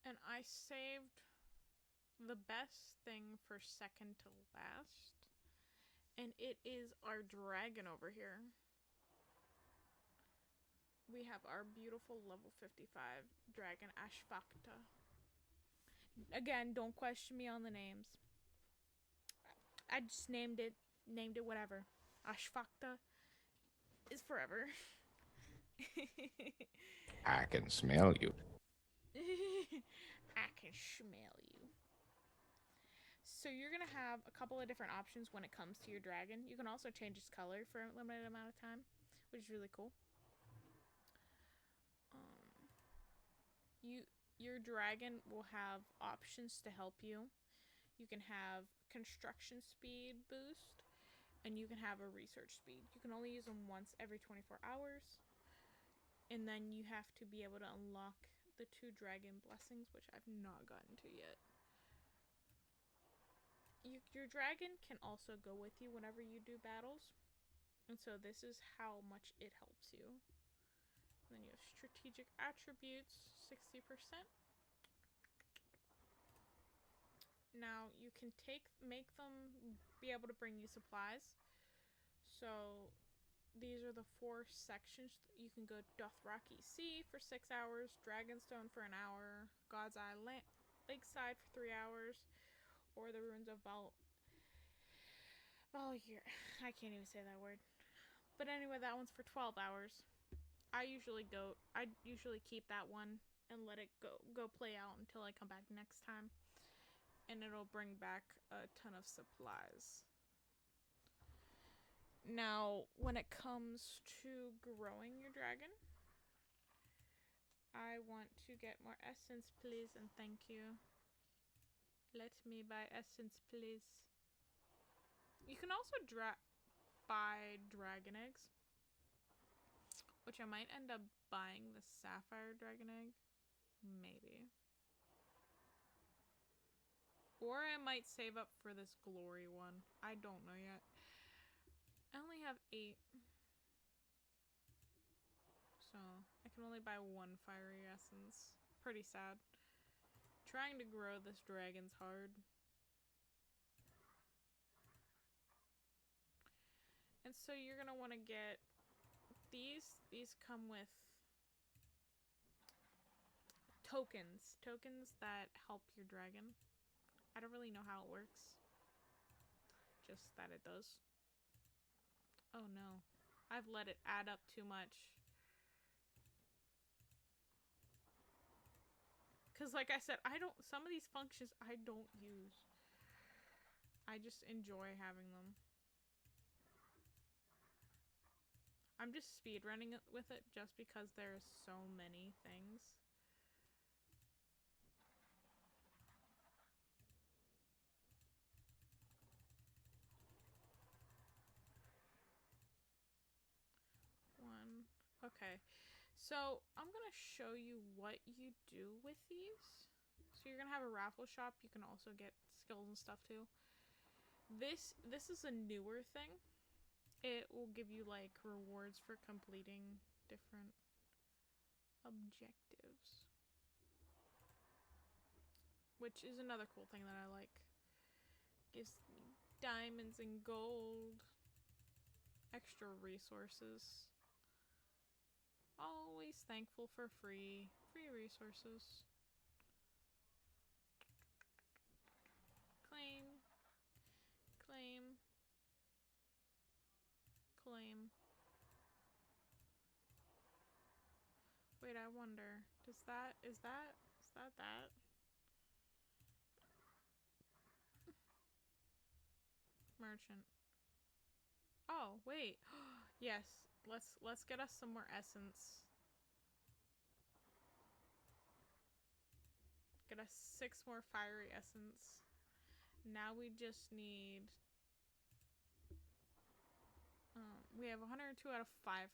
And I saved the best thing for second to last. And it is our dragon over here. We have our beautiful level 55 dragon Ashfakta. Again, don't question me on the names. I just named it whatever. Ashfakta is forever. I can smell you. I can smell you. So you're going to have a couple of different options when it comes to your dragon. You can also change its color for a limited amount of time, which is really cool. Your dragon will have options to help you. You can have construction speed boost, and you can have a research speed. You can only use them once every 24 hours. And then you have to be able to unlock the 2 dragon blessings, which I've not gotten to yet. Your dragon can also go with you whenever you do battles. And so this is how much it helps you. And then you have strategic attributes, 60%. Now you can make them be able to bring you supplies. So these are the 4 sections. You can go Dothraki Sea for 6 hours, Dragonstone for an hour, God's Eye Lakeside for 3 hours, or the Ruins of Val'yr. I can't even say that word. But anyway, that one's for 12 hours. I usually keep that one and let it go play out until I come back next time. And it'll bring back a ton of supplies. Now, when it comes to growing your dragon, I want to get more essence, please, and thank you. Let me buy essence, please. You can also buy dragon eggs, which I might end up buying the sapphire dragon egg. Maybe. Or I might save up for this glory one. I don't know yet. I only have 8. So, I can only buy 1 fiery essence. Pretty sad. Trying to grow this dragon's hard. And so you're gonna want to get these. These come with tokens. Tokens that help your dragon. I don't really know how it works. Just that it does. Oh no. I've let it add up too much. Because like I said, some of these functions I don't use. I just enjoy having them. I'm just speedrunning it with it just because there's so many things. Okay, so I'm gonna show you what you do with these. So you're gonna have a raffle shop. You can also get skills and stuff too. This is a newer thing. It will give you like rewards for completing different objectives, which is another cool thing that I like. Gives me diamonds and gold, extra resources. Always thankful for free resources. Claim. Claim. Claim. Wait, I wonder. Is that that? Merchant. Oh, wait. Yes. Let's get us some more essence. Get us 6 more fiery essence. Now we just need... we have 102 out of 500.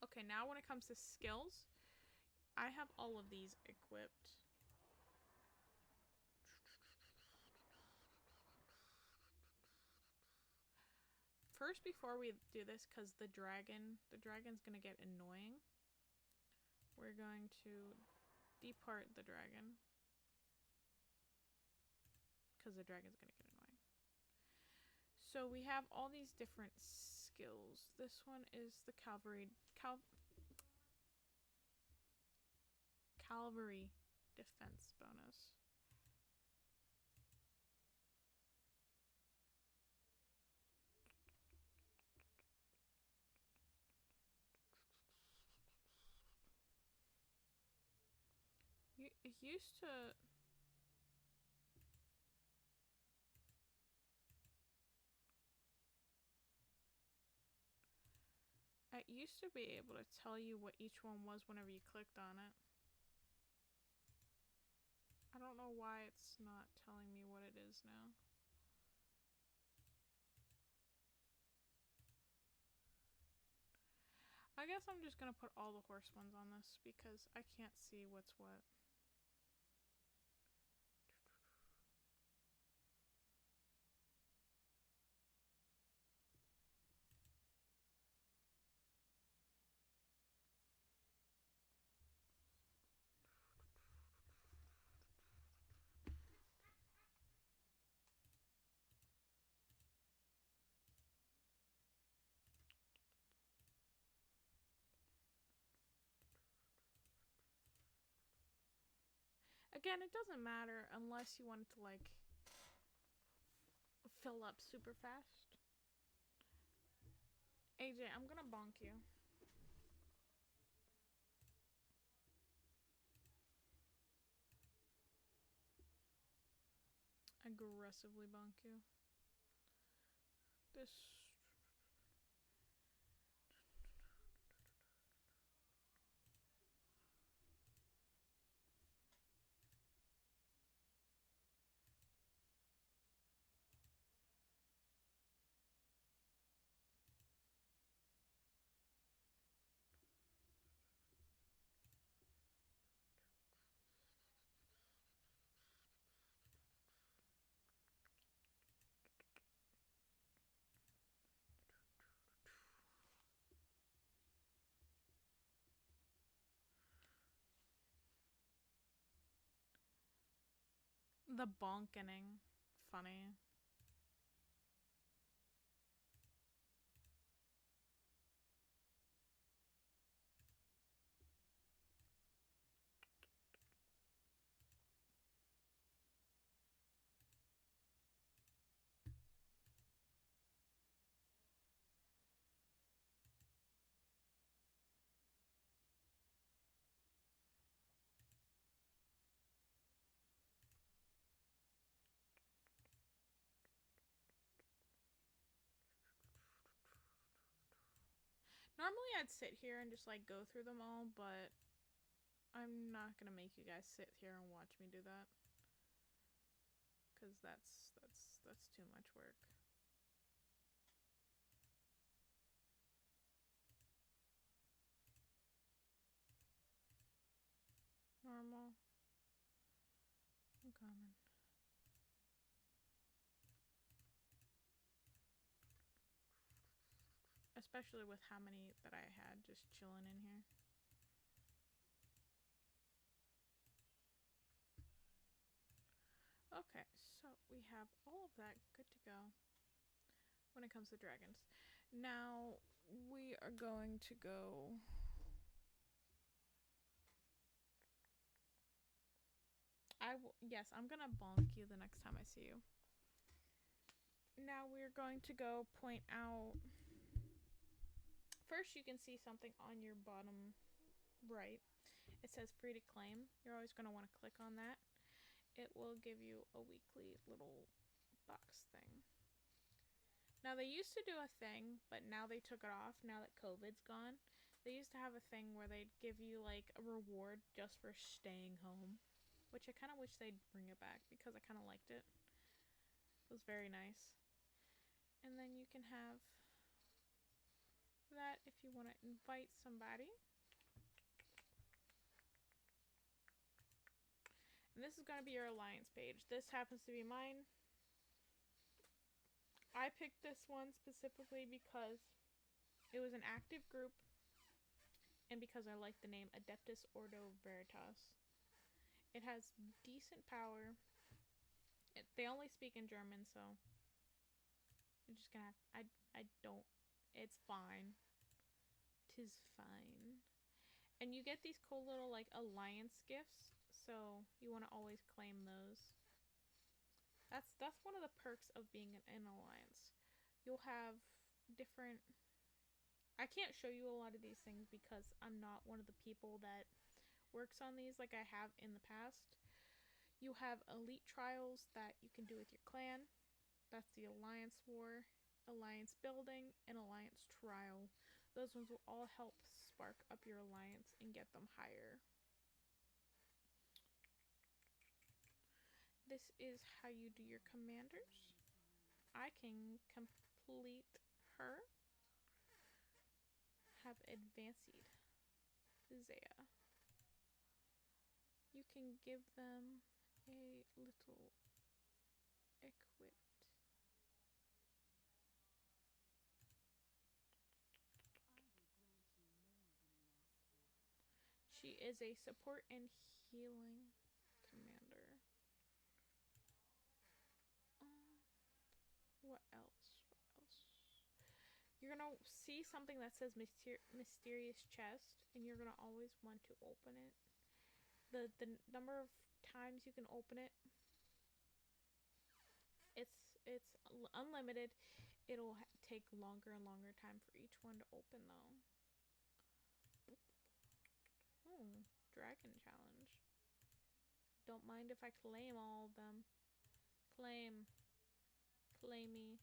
Okay, now when it comes to skills, I have all of these equipped. First, before we do this, because the dragon's gonna get annoying, we're going to depart the dragon. Because the dragon's gonna get annoying. So we have all these different skills. This one is the cavalry defense bonus. It used to... It used to be able to tell you what each one was whenever you clicked on it. I don't know why it's not telling me what it is now. I guess I'm just gonna put all the horse ones on this because I can't see what's what. Again, it doesn't matter unless you want it to like fill up super fast. AJ, I'm gonna bonk you. aggressively bonk you. This. The bonkening. Funny. Normally I'd sit here and just like go through them all, but I'm not gonna make you guys sit here and watch me do that. Cause that's too much work. Normal. Uncommon. Especially with how many that I had just chilling in here. Okay, so we have all of that good to go when it comes to dragons. Now we are going to go... Yes, I'm gonna bonk you the next time I see you. Now we're going to go point out... First, you can see something on your bottom right. It says free to claim. You're always going to want to click on that. It will give you a weekly little box thing. Now, they used to do a thing, but now they took it off now that COVID's gone. They used to have a thing where they'd give you like a reward just for staying home, which I kind of wish they'd bring it back because I kind of liked it. It was very nice. And then you can have that if you want to invite somebody. And this is going to be your alliance page. This happens to be mine. I picked this one specifically because it was an active group and because I like the name Adeptus Ordo Veritas. It has decent power. They only speak in German, so you're just gonna have, I don't, it's fine. 'Tis fine. And you get these cool little like alliance gifts, so you want to always claim those. That's one of the perks of being an alliance. You'll have different... I can't show you a lot of these things because I'm not one of the people that works on these like I have in the past. You have elite trials that you can do with your clan. That's the alliance war, alliance building, and alliance trial. Those ones will all help spark up your alliance and get them higher. This is how you do your commanders. I can complete her. Have advanced Zaya. You can give them a little equipped. She is a support and healing commander. What else? What else? You're gonna see something that says mysterious chest, and you're gonna always want to open it. The number of times you can open it, it's unlimited. It'll take longer and longer time for each one to open though. Oh, dragon challenge. Don't mind if I claim all of them. Claim. Claim me.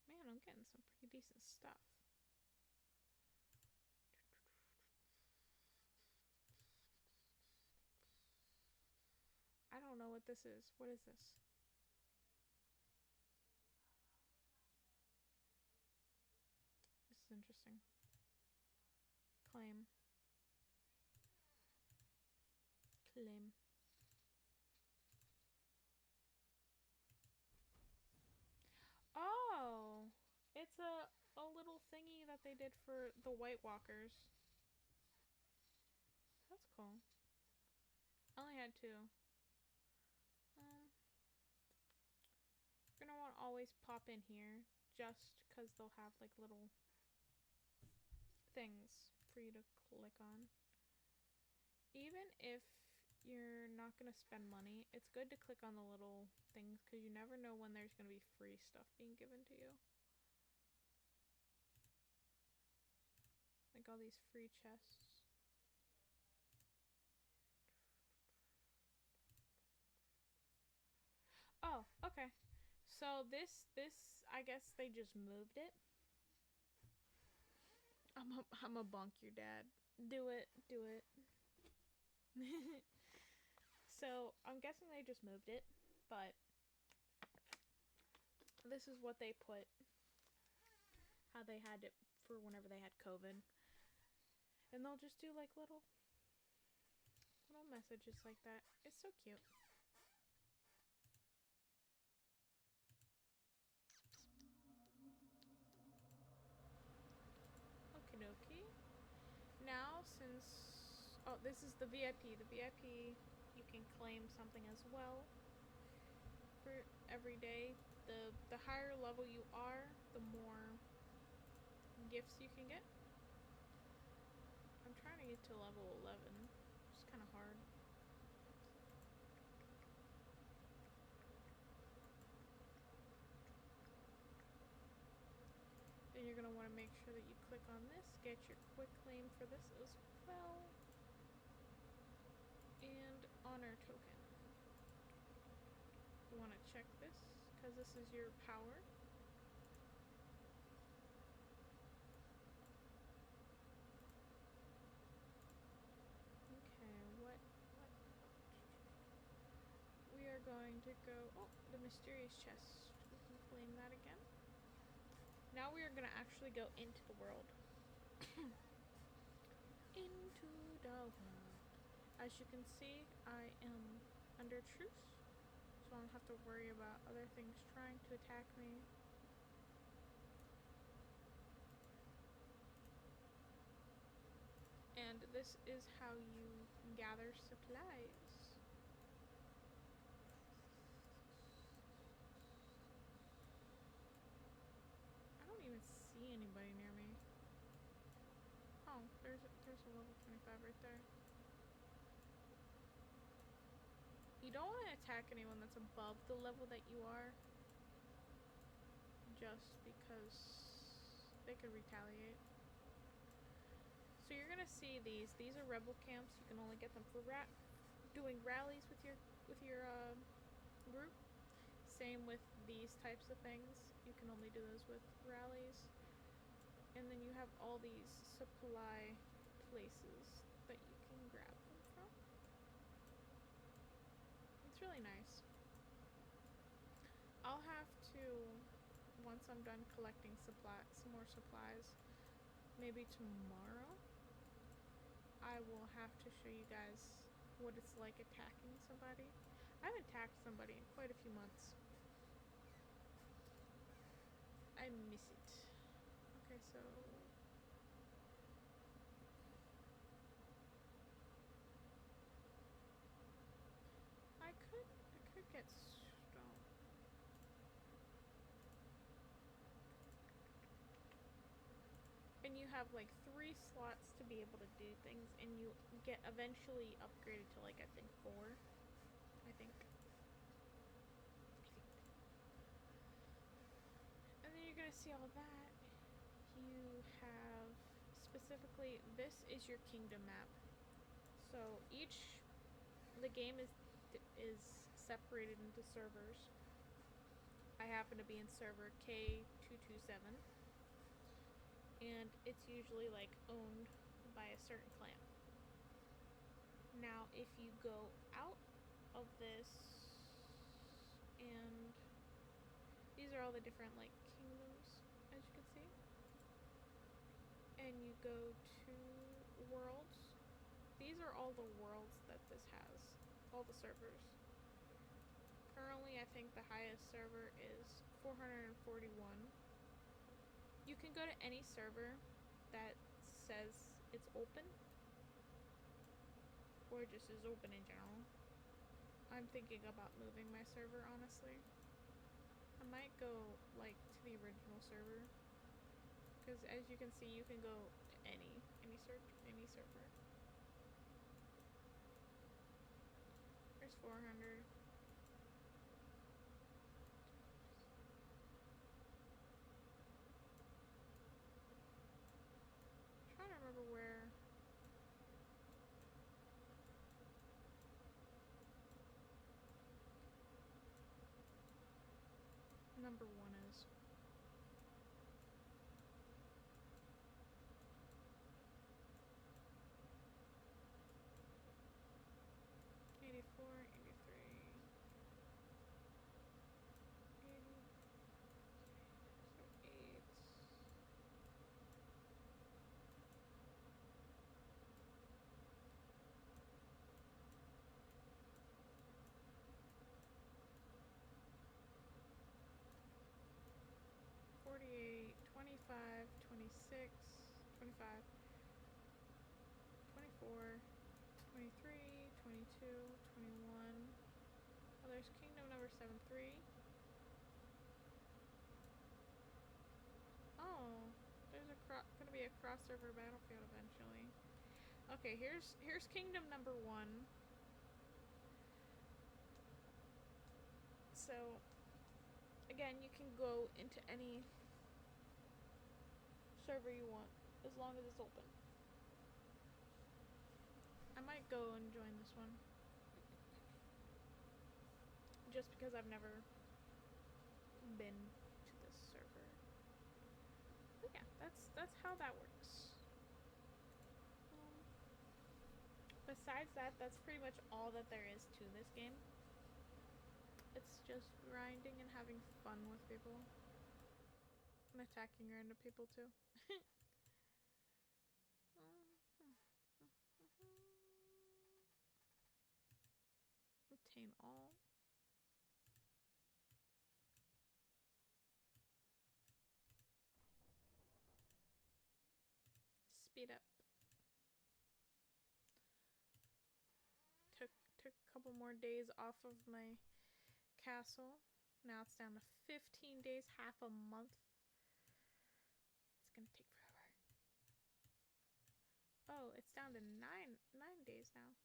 Man, I'm getting some pretty decent stuff. I don't know what this is. What is this? This is interesting. Claim. Claim. Oh! It's a little thingy that they did for the White Walkers. That's cool. I only had 2. You're gonna want to always pop in here just because they'll have like little things for you to click on. Even if you're not gonna spend money, it's good to click on the little things because you never know when there's gonna be free stuff being given to you. Like all these free chests. Oh, okay. So this I guess they just moved it. I'm a bonk your dad. Do it. So I'm guessing they just moved it, but this is what they put. How they had it for whenever they had COVID. And they'll just do like little messages like that. It's so cute. Okie dokie. Now, since... Oh, this is the VIP. The VIP, you can claim something as well for every day. The higher level you are, the more gifts you can get. I'm trying to get to level 11. It's kind of hard. Then you're going to want to make sure that you click on this, get your quick claim for this as well, and honor token. You want to check this because this is your power. Okay, what? We are going to go, oh, the mysterious chest. We can claim that again. Now we are going to actually go into the world. Into the world. As you can see, I am under truce, so I don't have to worry about other things trying to attack me. And this is how you gather supplies. I don't even see anybody near me. Oh, there's a level 25 right there. You don't want to attack anyone that's above the level that you are, just because they could retaliate. So you're gonna see these. These are rebel camps. You can only get them for doing rallies with your group. Same with these types of things. You can only do those with rallies. And then you have all these supply places that you can grab them from. It's really nice. I'll have to, once I'm done collecting some more supplies, maybe tomorrow, I will have to show you guys what it's like attacking somebody. I haven't attacked somebody in quite a few months. I miss it. Okay, so... I could get stone. And you have like 3 slots to be able to do things, and you get eventually upgraded to like, I think 4. I think. And then you're gonna see all that. You have specifically, this is your kingdom map. So the game is separated into servers. I happen to be in server K227, and it's usually like owned by a certain clan. Now, if you go out of this, and these are all the different like kingdoms, as you can see, and you go to worlds, these are all the worlds that this has, all the servers. Currently, I think the highest server is 441. You can go to any server that says it's open, or just is open in general. I'm thinking about moving my server, honestly. I might go like to the original server, because as you can see, you can go to any server. There's 400. I'm trying to remember where. Number 1 is. Forty-eight, 25, 26, 25, 24, 23, 22, 21. Oh, there's kingdom number 73. Oh, there's gonna be a crossover battlefield eventually. Okay, here's kingdom number 1. So, again, you can go into any server you want, as long as it's open. I might go and join this one, just because I've never been to this server. But yeah, that's how that works. Besides that, that's pretty much all that there is to this game. It's just grinding and having fun with people. And attacking random people too. Obtain all. Speed up. Took a couple more days off of my castle. Now it's down to 15 days, half a month. It's gonna take forever. Oh, it's down to 9 days now.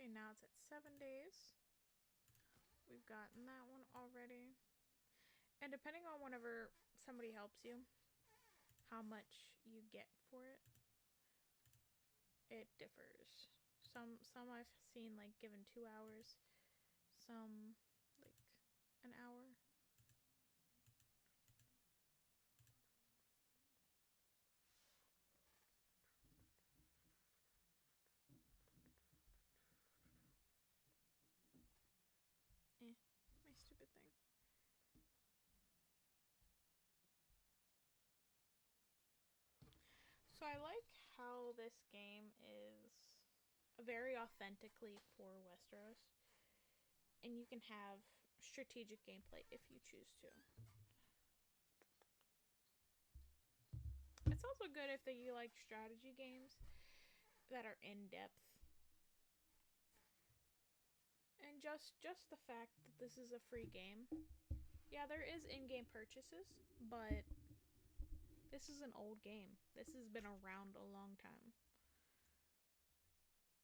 Okay, now it's at 7 days. We've gotten that one already. And depending on whenever somebody helps you, how much you get for it, it differs. Some I've seen like given 2 hours, some like an hour. My stupid thing. So I like how this game is very authentically for Westeros. And you can have strategic gameplay if you choose to. It's also good if you like strategy games that are in depth. And just the fact that this is a free game. Yeah, there is in-game purchases, but this is an old game. This has been around a long time.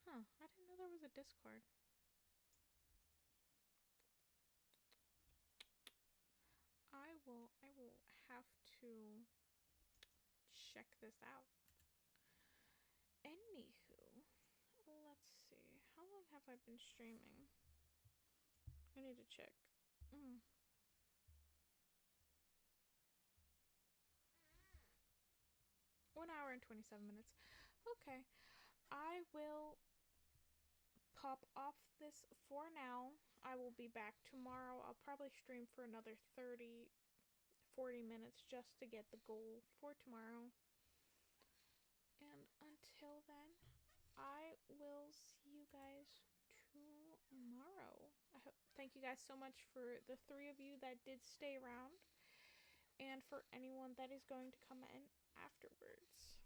Huh, I didn't know there was a Discord. I will have to check this out. Anywho, let's see. How long have I been streaming? I need to check. 1 hour and 27 minutes. Okay. I will pop off this for now. I will be back tomorrow. I'll probably stream for another 30, 40 minutes just to get the goal for tomorrow. And until then, I will see you guys tomorrow. Thank you guys so much for the 3 of you that did stay around, and for anyone that is going to come in afterwards.